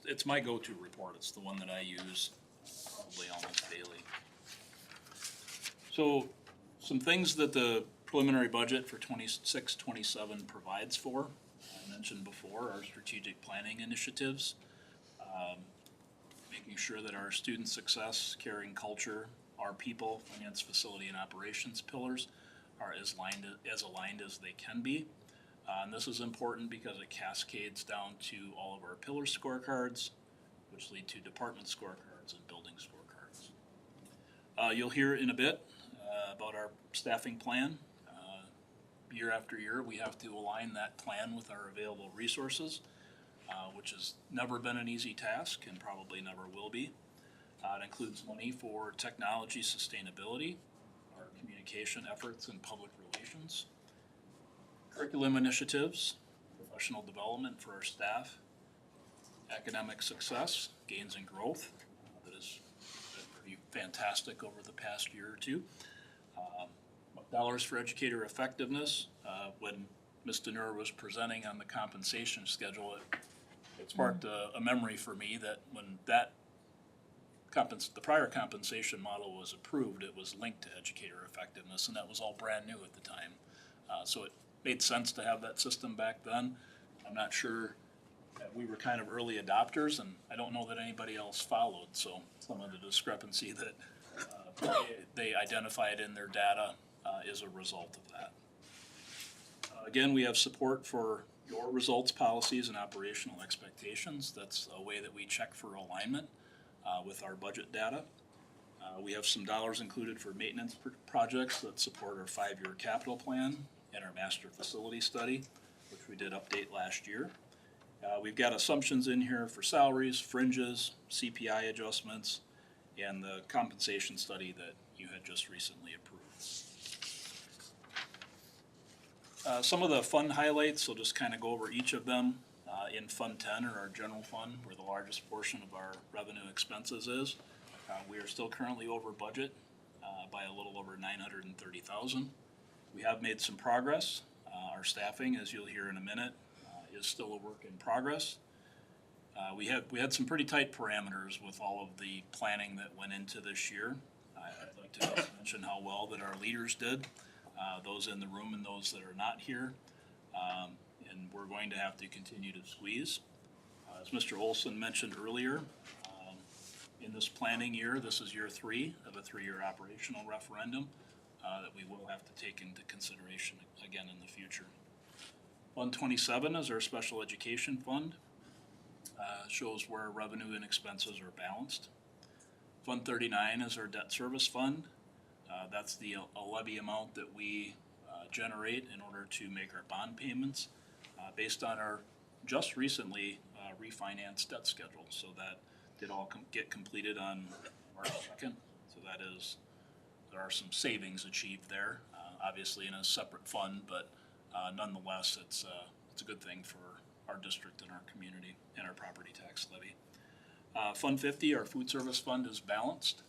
S13: it's my go-to report. It's the one that I use probably almost daily. So some things that the preliminary budget for 26-27 provides for, I mentioned before, our strategic planning initiatives, making sure that our student success, caring culture, our people, finance, facility, and operations pillars are as aligned as they can be. And this is important because it cascades down to all of our pillar scorecards, which lead to department scorecards and building scorecards. You'll hear in a bit about our staffing plan. Year after year, we have to align that plan with our available resources, which has never been an easy task and probably never will be. It includes money for technology sustainability, our communication efforts and public relations, curriculum initiatives, professional development for our staff, academic success, gains and growth, that has been pretty fantastic over the past year or two. Dollars for educator effectiveness. When Ms. Deneur was presenting on the compensation schedule, it sparked a memory for me that when that the prior compensation model was approved, it was linked to educator effectiveness, and that was all brand new at the time. So it made sense to have that system back then. I'm not sure that we were kind of early adopters, and I don't know that anybody else followed, so some of the discrepancy that they identified in their data is a result of that. Again, we have support for your results, policies, and operational expectations. That's a way that we check for alignment with our budget data. We have some dollars included for maintenance projects that support our 5-year capital plan and our master facility study, which we did update last year. We've got assumptions in here for salaries, fringes, CPI adjustments, and the compensation study that you had just recently approved. Some of the fund highlights, I'll just kind of go over each of them. In Fund 10, or our general fund, where the largest portion of our revenue expenses is, we are still currently over budget by a little over $930,000. We have made some progress. Our staffing, as you'll hear in a minute, is still a work in progress. We had some pretty tight parameters with all of the planning that went into this year. I'd like to mention how well that our leaders did, those in the room and those that are not here. And we're going to have to continue to squeeze. As Mr. Olson mentioned earlier, in this planning year, this is year 3 of a 3-year operational referendum that we will have to take into consideration again in the future. Fund 27 is our special education fund. Shows where revenue and expenses are balanced. Fund 39 is our debt service fund. That's the levy amount that we generate in order to make our bond payments based on our just recently refinanced debt schedule. So that did all get completed on March 2nd. So that is, there are some savings achieved there, obviously in a separate fund, but nonetheless, it's a good thing for our district and our community and our property tax levy. Fund 50, our food service fund, is balanced.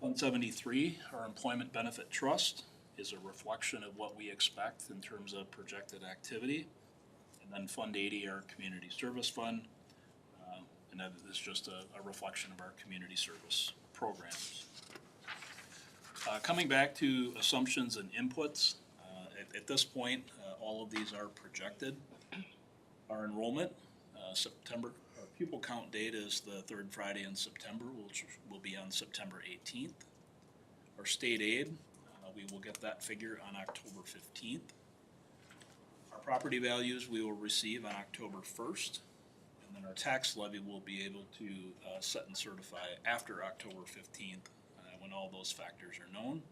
S13: Fund 73, our employment benefit trust, is a reflection of what we expect in terms of projected activity. And then Fund 80, our community service fund, and that is just a reflection of our community service programs. Coming back to assumptions and inputs, at this point, all of these are projected. Our enrollment, September, our pupil count date is the 3rd Friday in September, which will be on September 18th. Our state aid, we will get that figure on October 15th. Our property values we will receive on October 1st. And then our tax levy will be able to set and certify after October 15th when all those factors are known.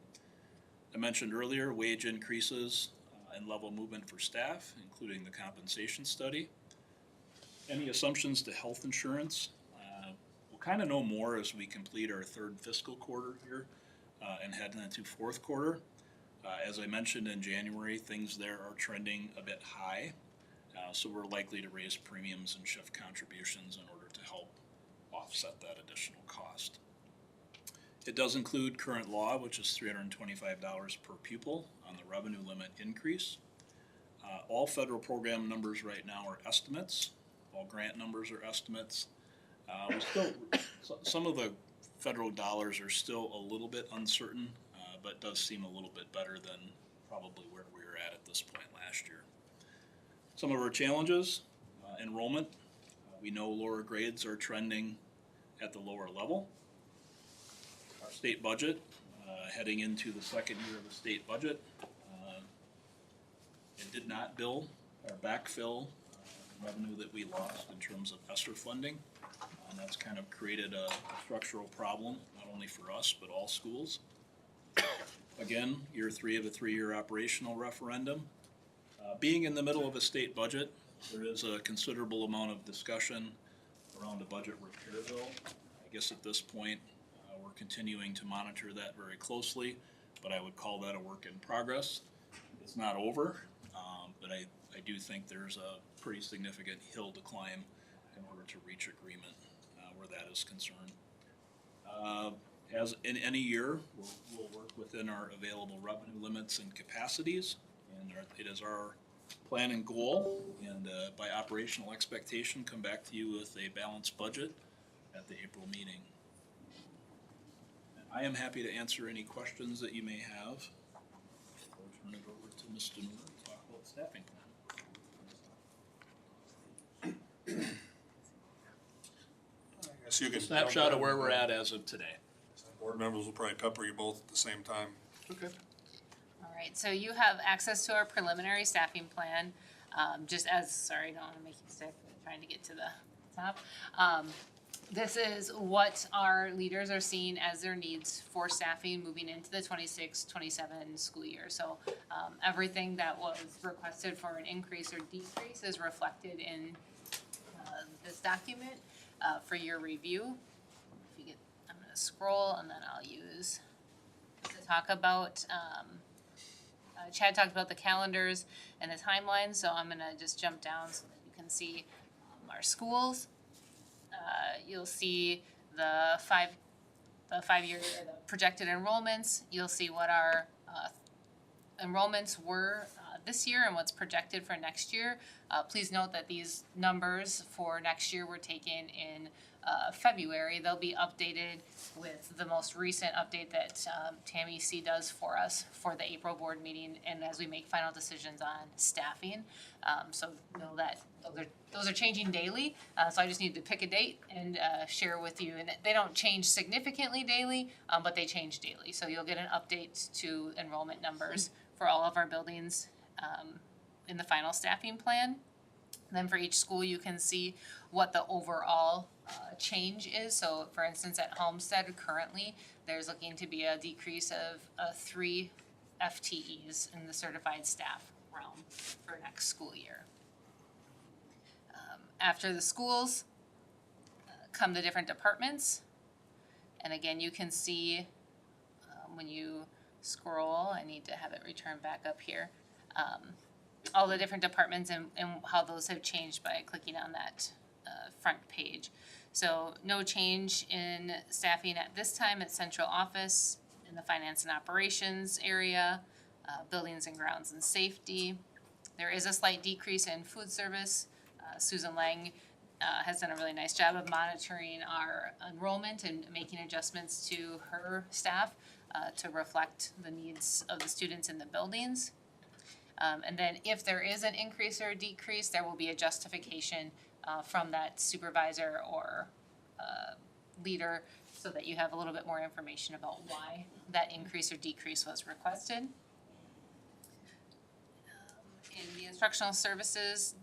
S13: I mentioned earlier wage increases and level movement for staff, including the compensation study. Any assumptions to health insurance? We'll kind of know more as we complete our 3rd fiscal quarter here and head into 4th quarter. As I mentioned in January, things there are trending a bit high, so we're likely to raise premiums and shift contributions in order to help offset that additional cost. It does include current law, which is $325 per pupil on the revenue limit increase. All federal program numbers right now are estimates. All grant numbers are estimates. Some of the federal dollars are still a little bit uncertain, but does seem a little bit better than probably where we were at this point last year. Some of our challenges, enrollment. We know lower grades are trending at the lower level. Our state budget, heading into the 2nd year of the state budget, it did not bill or backfill revenue that we lost in terms of ESSER funding. And that's kind of created a structural problem, not only for us, but all schools. Again, year 3 of a 3-year operational referendum. Being in the middle of a state budget, there is a considerable amount of discussion around a budget repair bill. I guess at this point, we're continuing to monitor that very closely, but I would call that a work in progress. It's not over, but I do think there's a pretty significant hill to climb in order to reach agreement where that is concerned. As in any year, we'll work within our available revenue limits and capacities, and it is our plan and goal, and by operational expectation, come back to you with a balanced budget at the April meeting. And I am happy to answer any questions that you may have. I'll turn it over to Ms. Denver to talk about staffing plan.
S2: I guess you can.
S13: Snapshot of where we're at as of today.
S2: Board members will probably pepper you both at the same time.
S10: Okay.
S14: All right, so you have access to our preliminary staffing plan, just as, sorry, I don't wanna make you sick, but trying to get to the top. This is what our leaders are seeing as their needs for staffing moving into the 26-27 school year. So, everything that was requested for an increase or decrease is reflected in, this document, for your review. If you get, I'm gonna scroll and then I'll use to talk about, Chad talked about the calendars and the timelines, so I'm gonna just jump down so that you can see our schools. You'll see the five-year the projected enrollments. You'll see what our enrollments were this year and what's projected for next year. Please note that these numbers for next year were taken in February. They'll be updated with the most recent update that Tammy C does for us for the April board meeting and as we make final decisions on staffing. So know that those are changing daily. So I just need to pick a date and share with you. And they don't change significantly daily, but they change daily. So you'll get an update to enrollment numbers for all of our buildings in the final staffing plan. Then for each school, you can see what the overall change is. So for instance, at Homestead currently, there's looking to be a decrease of 3 FTEs in the certified staff realm for next school year. After the schools come the different departments. And again, you can see when you scroll, I need to have it return back up here, all the different departments and how those have changed by clicking on that front page. So no change in staffing at this time at central office, in the finance and operations area, buildings and grounds and safety. There is a slight decrease in food service. Susan Lang has done a really nice job of monitoring our enrollment and making adjustments to her staff to reflect the needs of the students in the buildings. And then if there is an increase or a decrease, there will be a justification from that supervisor or leader so that you have a little bit more information about why that increase or decrease was requested. In the instructional services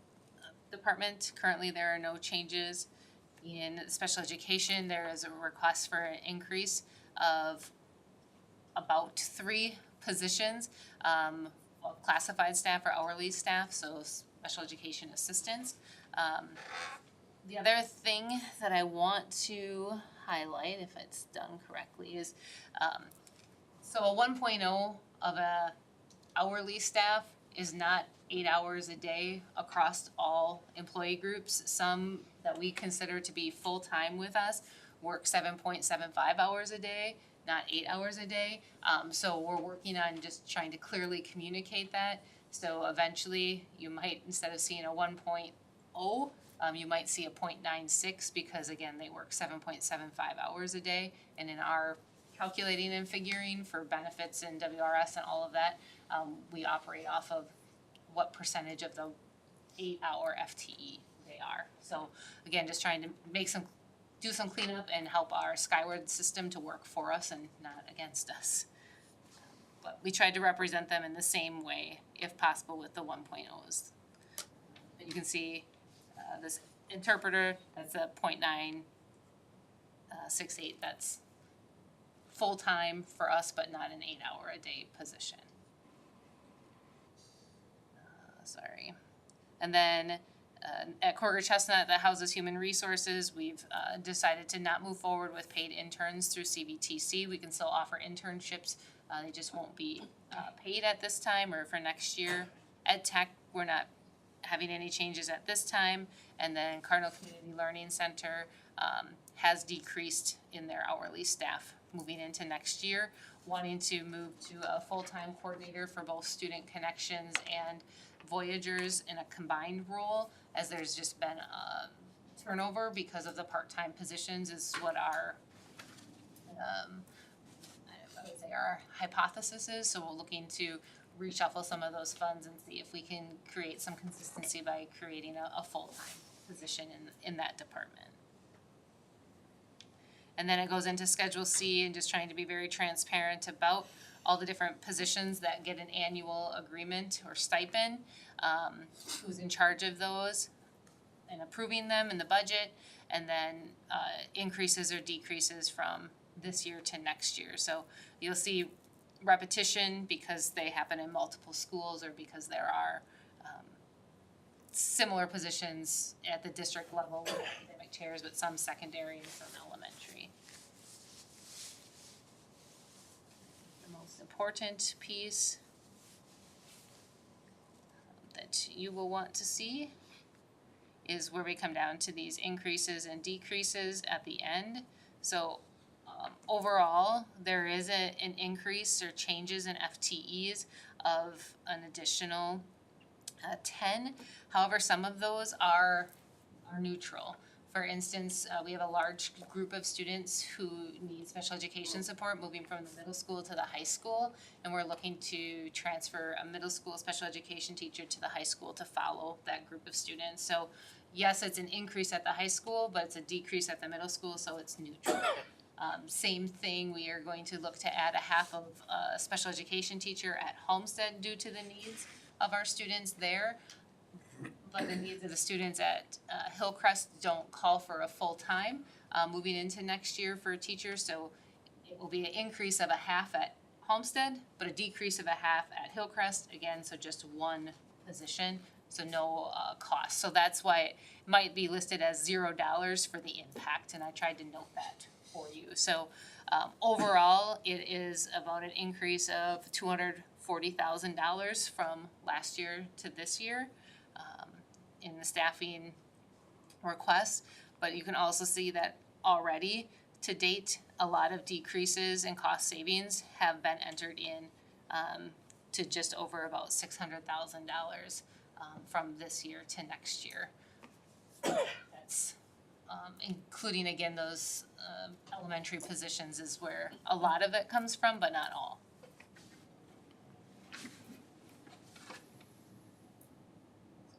S14: department, currently there are no changes. In special education, there is a request for an increase of about 3 positions of classified staff or hourly staff, so special education assistants. The other thing that I want to highlight, if it's done correctly, is so a 1.0 of a hourly staff is not 8 hours a day across all employee groups. Some that we consider to be full-time with us work 7.75 hours a day, not 8 hours a day. So we're working on just trying to clearly communicate that. So eventually you might, instead of seeing a 1.0, you might see a 0.96 because again, they work 7.75 hours a day. And in our calculating and figuring for benefits and WRS and all of that, we operate off of what percentage of the 8-hour FTE they are. So again, just trying to do some cleanup and help our Skyward system to work for us and not against us. But we tried to represent them in the same way, if possible, with the 1.0s. But you can see this interpreter, that's a 0.968, that's full-time for us, but not an 8-hour a day position. Sorry. And then At Corker Chestnut, that houses human resources, we've decided to not move forward with paid interns through CVTC. We can still offer internships, they just won't be paid at this time or for next year. Ed Tech, we're not having any changes at this time. And then Cardinal Community Learning Center has decreased in their hourly staff moving into next year, wanting to move to a full-time coordinator for both student connections and Voyagers in a combined role, as there's just been a turnover because of the part-time positions is what our I would say our hypothesis is. So we're looking to reshuffle some of those funds and see if we can create some consistency by creating a full-time position in that department. And then it goes into Schedule C and just trying to be very transparent about all the different positions that get an annual agreement or stipend, who's in charge of those and approving them in the budget, and then increases or decreases from this year to next year. So you'll see repetition because they happen in multiple schools or because there are similar positions at the district level with academic chairs, but some secondary and some elementary. The most important piece that you will want to see is where we come down to these increases and decreases at the end. So overall, there is an increase or changes in FTEs of an additional 10. However, some of those are neutral. For instance, we have a large group of students who need special education support moving from the middle school to the high school, and we're looking to transfer a middle school special education teacher to the high school to follow that group of students. So yes, it's an increase at the high school, but it's a decrease at the middle school, so it's neutral. Same thing, we are going to look to add a half of a special education teacher at Homestead due to the needs of our students there. But the needs of the students at Hillcrest don't call for a full-time moving into next year for a teacher, so it will be an increase of a half at Homestead, but a decrease of a half at Hillcrest, again, so just one position, so no cost. So that's why it might be listed as $0 for the impact, and I tried to note that for you. So overall, it is about an increase of $240,000 from last year to this year in the staffing requests. But you can also see that already to date, a lot of decreases in cost savings have been entered in to just over about $600,000 from this year to next year. That's including again those elementary positions is where a lot of it comes from, but not all.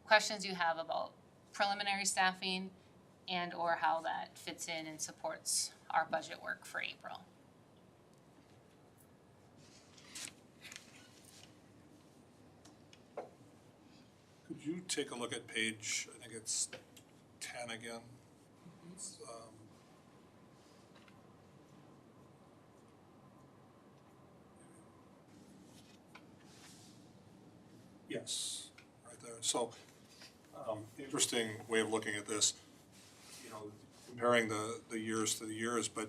S14: Questions you have about preliminary staffing and or how that fits in and supports our budget work for April?
S2: Could you take a look at page, I think it's 10 again? It's, yes, right there. So, interesting way of looking at this, you know, comparing the years to the years, but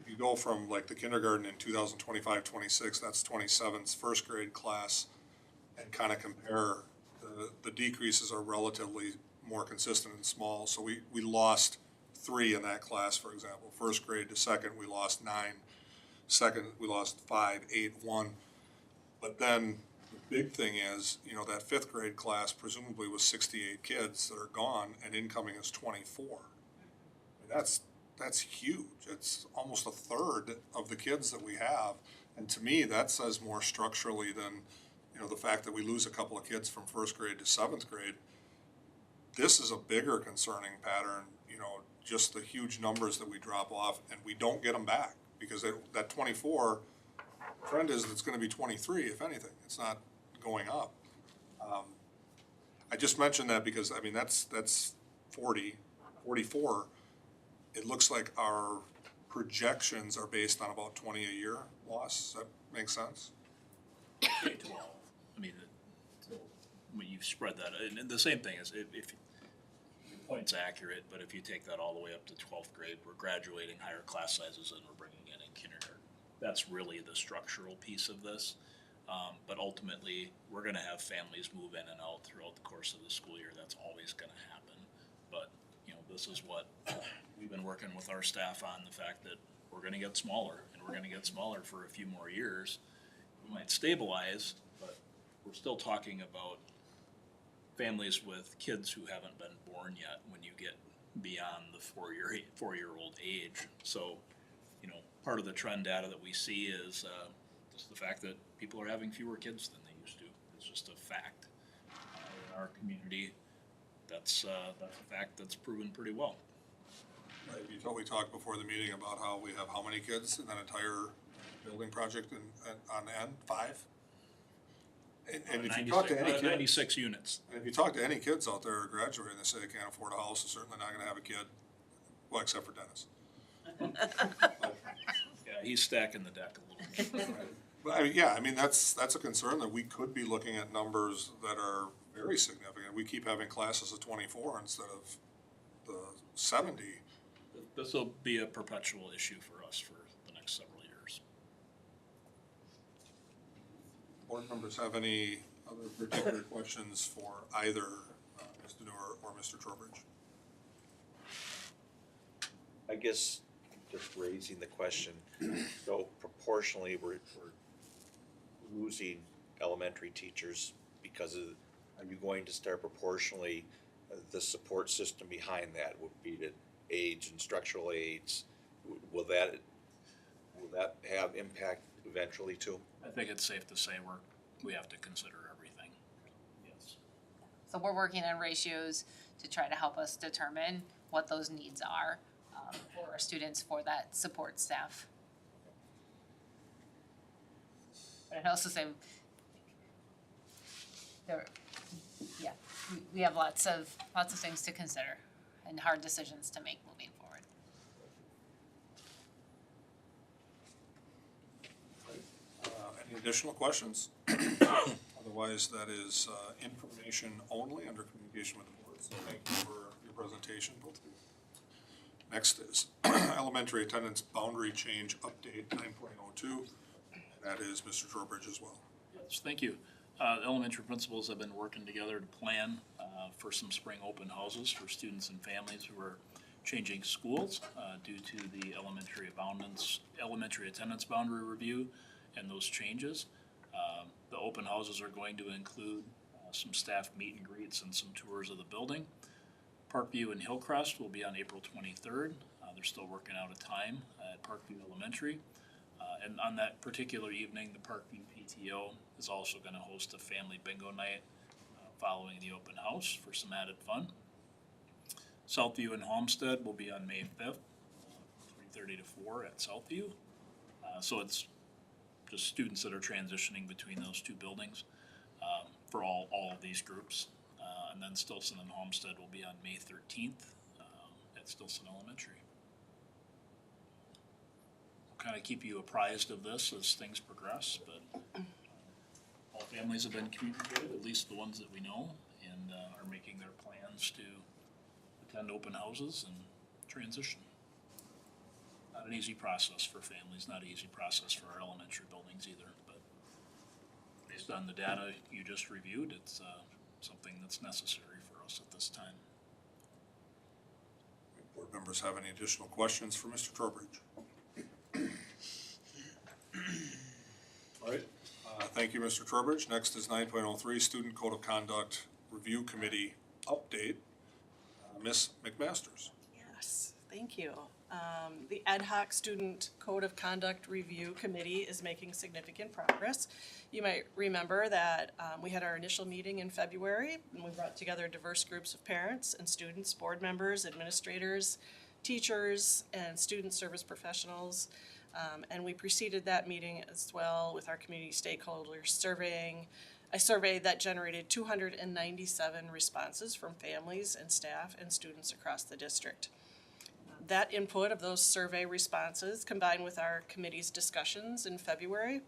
S2: if you go from like the kindergarten in 2025-26, that's 27's first grade class, and kind of compare, the decreases are relatively more consistent and small. So we lost 3 in that class, for example. First grade to second, we lost 9. Second, we lost 5, 8, 1. But then the big thing is, you know, that 5th grade class presumably was 68 kids that are gone, and incoming is 24. I mean, that's huge. It's almost a third of the kids that we have. And to me, that says more structurally than, you know, the fact that we lose a couple of kids from 1st grade to 7th grade. This is a bigger concerning pattern, you know, just the huge numbers that we drop off and we don't get them back, because that 24 trend is it's going to be 23, if anything. It's not going up. I just mentioned that because, I mean, that's 40, 44. It looks like our projections are based on about 20 a year loss. Does that make sense?
S13: I mean, when you spread that, and the same thing is if your point's accurate, but if you take that all the way up to 12th grade, we're graduating higher class sizes and we're bringing in kindergarten. That's really the structural piece of this. But ultimately, we're going to have families move in and out throughout the course of the school year. That's always going to happen. But, this is what we've been working with our staff on, the fact that we're going to get smaller, and we're going to get smaller for a few more years. We might stabilize, but we're still talking about families with kids who haven't been born yet when you get beyond the four-year-old age. So, part of the trend data that we see is just the fact that people are having fewer kids than they used to. It's just a fact. In our community, that's a fact that's proven pretty well.
S2: Right, we talked before the meeting about how we have how many kids in that entire building project on end? 5? And if you talk to any kids,
S13: 96 units.
S2: And if you talk to any kids out there graduating, they say they can't afford a house, they're certainly not gonna have a kid, well, except for Dennis.
S13: Yeah, he's stacking the deck a little bit.
S2: But that's a concern, that we could be looking at numbers that are very significant. We keep having classes of 24 instead of the 70.
S13: This will be a perpetual issue for us for the next several years.
S2: Board members have any other particular questions for either Mr. Noor or Mr. Trowbridge?
S12: I guess just raising the question, so proportionally, we're losing elementary teachers because are you going to start proportionally, the support system behind that would be the aids and structural aids, will that have impact eventually too?
S13: I think it's safe to say we have to consider everything. Yes.
S14: So we're working on ratios to try to help us determine what those needs are for our students, for that support staff. But I'd also say, we have lots of things to consider and hard decisions to make moving forward.
S2: Any additional questions? Otherwise, that is information only under communication with the board. So thank you for your presentation, both of you. Next is elementary attendance boundary change update 9.02. That is Mr. Trowbridge as well.
S13: Yes, thank you. The elementary principals have been working together to plan for some spring open houses for students and families who are changing schools due to the elementary attendance boundary review and those changes. The open houses are going to include some staff meet and greets and some tours of the building. Parkview and Hillcrest will be on April 23rd. They're still working out a time at Parkview Elementary. And on that particular evening, the Parkview PTO is also going to host a family bingo night following the open house for some added fun. Southview and Homestead will be on May 5th, 3:30 to 4 at Southview. So it's just students that are transitioning between those two buildings for all of these groups. And then Stilson and Homestead will be on May 13th at Stilson Elementary. We'll kind of keep you apprised of this as things progress, but all families have been communicated, at least the ones that we know, and are making their plans to attend open houses and transition. Not an easy process for families, not an easy process for our elementary buildings either, but based on the data you just reviewed, it's something that's necessary for us at this time.
S2: Board members have any additional questions for Mr. Trowbridge? All right, thank you, Mr. Trowbridge. Next is 9.03, Student Code of Conduct Review Committee update. Ms. McMasters.
S18: Yes, thank you. The Ad hoc Student Code of Conduct Review Committee is making significant progress. You might remember that we had our initial meeting in February, and we brought together diverse groups of parents and students, board members, administrators, teachers, and student service professionals. And we preceded that meeting as well with our community stakeholders surveying a survey that generated 297 responses from families and staff and students across the district. That input of those survey responses, combined with our committee's discussions in February,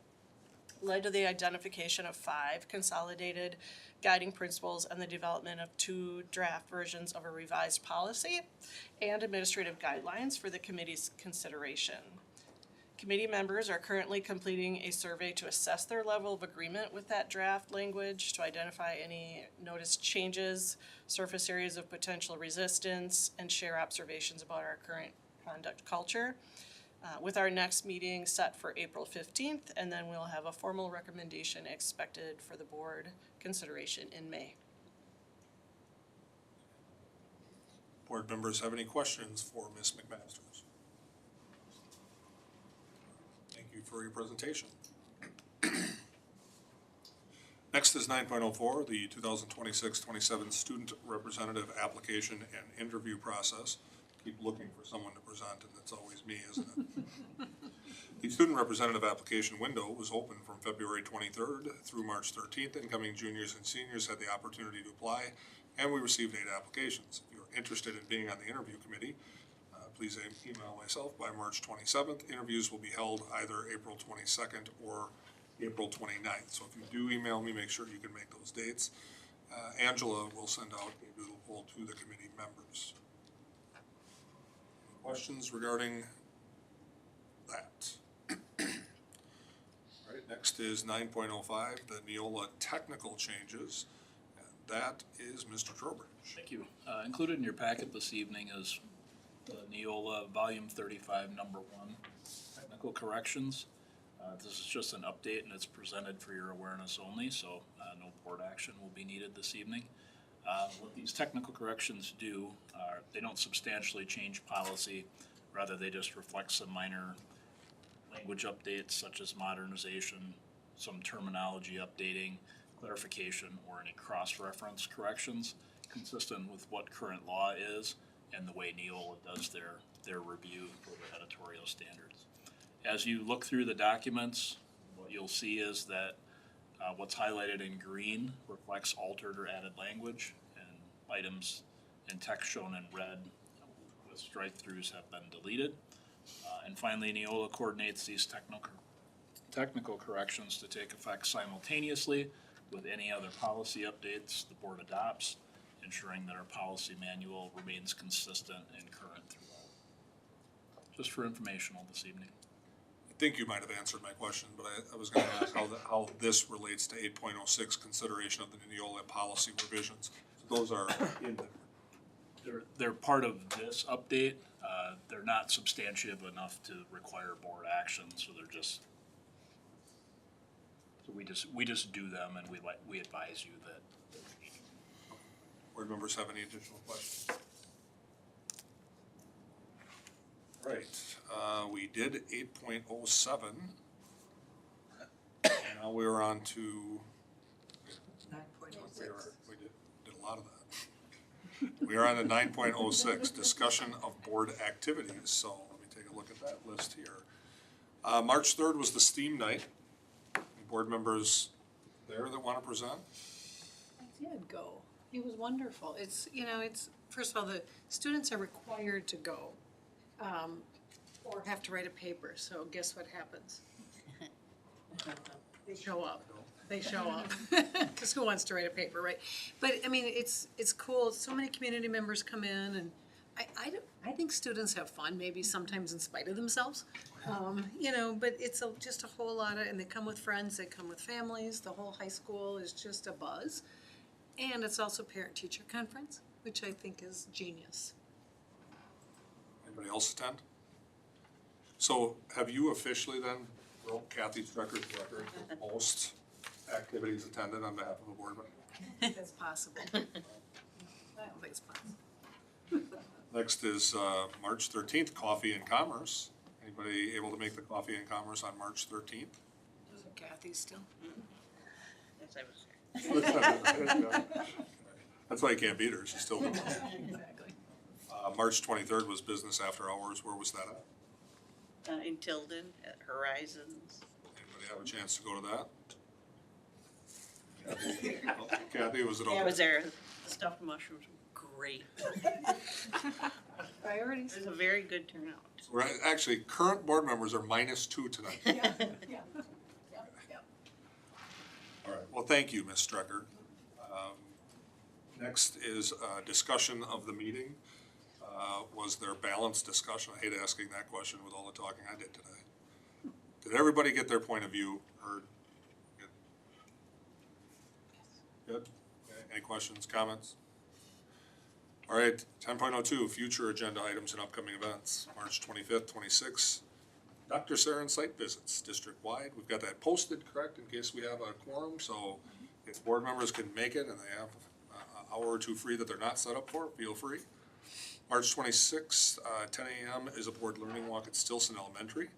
S18: led to the identification of 5 consolidated guiding principles and the development of 2 draft versions of a revised policy and administrative guidelines for the committee's consideration. Committee members are currently completing a survey to assess their level of agreement with that draft language, to identify any noticed changes, surface areas of potential resistance, and share observations about our current conduct culture. With our next meeting set for April 15th, and then we'll have a formal recommendation expected for the board consideration in May.
S2: Board members have any questions for Ms. McMasters? Thank you for your presentation. Next is 9.04, the 2026-27 Student Representative Application and Interview Process. Keep looking for someone to present, and it's always me, isn't it? The student representative application window was open from February 23rd through March 13th. Incoming juniors and seniors had the opportunity to apply, and we received 8 applications. If you're interested in being on the interview committee, please email myself by March 27th. Interviews will be held either April 22nd or April 29th. So if you do email me, make sure you can make those dates. Angela will send out a doodle poll to the committee members. Questions regarding that? All right, next is 9.05, the Neola technical changes. And that is Mr. Trowbridge.
S13: Thank you. Included in your packet this evening is the Neola Volume 35, Number 1, technical corrections. This is just an update, and it's presented for your awareness only, so no board action will be needed this evening. What these technical corrections do, they don't substantially change policy. Rather, they just reflect some minor language updates such as modernization, some terminology updating, clarification, or any cross-reference corrections consistent with what current law is and the way Neola does their review for the editorial standards. As you look through the documents, what you'll see is that what's highlighted in green reflects altered or added language, and items and text shown in red with strike-throughs have been deleted. And finally, Neola coordinates these technical corrections to take effect simultaneously with any other policy updates the board adopts, ensuring that our policy manual remains consistent and current throughout. Just for informational this evening.
S2: I think you might have answered my question, but I was going to ask how this relates to 8.06, consideration of the Neola policy revisions. So those are in there.
S13: They're part of this update. They're not substantive enough to require board action, so they're just. So we just do them, and we advise you that.
S2: Board members have any additional questions? Right, we did 8.07. Now we're on to
S5: 9.06.
S2: We did a lot of that. We are on to 9.06, discussion of board activities. So let me take a look at that list here. March 3rd was the STEAM night. Any board members there that want to present?
S5: I did go. It was wonderful. It's, first of all, the students are required to go, or have to write a paper, so guess what happens? They show up. They show up. Because who wants to write a paper, right? But, I mean, it's cool. So many community members come in, and I think students have fun, maybe sometimes in spite of themselves. But it's just a whole lot of, and they come with friends, they come with families. The whole high school is just a buzz. And it's also parent-teacher conference, which I think is genius.
S2: Anybody else attend? So have you officially then broke Kathy's record for most activities attended on behalf of a board member?
S5: That's possible. I don't think it's possible.
S2: Next is March 13th, Coffee and Commerce. Anybody able to make the Coffee and Commerce on March 13th?
S5: Is it Kathy still?
S6: Yes, I was there.
S2: That's why you can't beat her, she's still doing it.
S5: Exactly.
S2: March 23rd was business after hours. Where was that at?
S19: In Tilden at Horizons.
S2: Anybody have a chance to go to that? Kathy, was it okay?
S19: Yeah, I was there. The stuffed mushrooms were great.
S5: Priorities.
S19: It was a very good turnout.
S2: Right, actually, current board members are -2 tonight.
S5: Yeah.
S2: All right, well, thank you, Ms. Strecker. Next is discussion of the meeting. Was there balanced discussion? I hate asking that question with all the talking I did today. Did everybody get their point of view heard? Good? Okay, any questions, comments? All right, 10.02, future agenda items and upcoming events, March 25th, 26th. Dr. Sarin site visits, district-wide. We've got that posted, correct, in case we have a quorum, so if board members can make it and they have an hour or two free that they're not set up for, feel free. March 26th, 10 a.m. is a board learning walk at Stilson Elementary.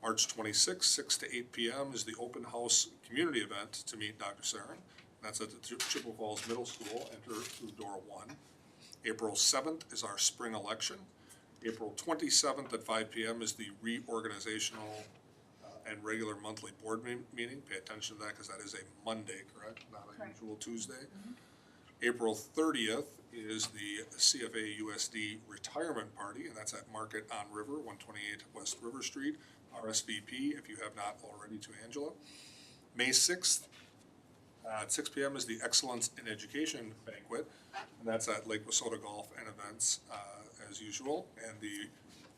S2: March 26th, 6 to 8 p.m. is the open house community event to meet Dr. Sarin. That's at the Chippewa Falls Middle School, enter through door 1. April 7th is our spring election. April 27th at 5 p.m. is the reorganizational and regular monthly board meeting. Pay attention to that because that is a Monday, correct? Not a usual Tuesday. April 30th is the CFAUSD retirement party, and that's at Market on River, 128 West River Street. RSVP if you have not already to Angela. May 6th at 6 p.m. is the Excellence in Education banquet, and that's at Lake Wissota Golf and Events as usual. And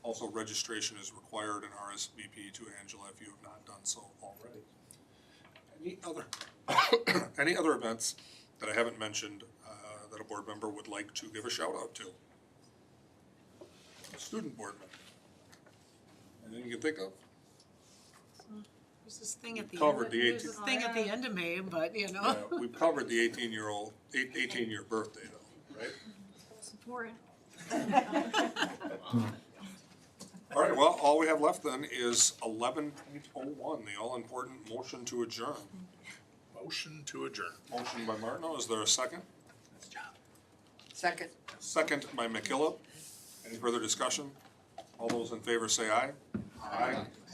S2: also registration is required in RSVP to Angela if you have not done so already. Any other events that I haven't mentioned that a board member would like to give a shout out to? A student board member. Anything you can think of?
S5: There's this thing at the
S2: Covered
S5: end,
S2: the
S5: there's this thing at the end of May, but you know.
S2: Yeah, we've covered the 18-year birthday though, right?
S4: That's important.
S2: All right, well, all we have left then is 11.01, the all-important motion to adjourn.
S1: Motion to adjourn.
S2: Motion by Martineau, is there a second?
S16: Second.
S2: Second by McKillop. Any further discussion? All those in favor say aye. Aye.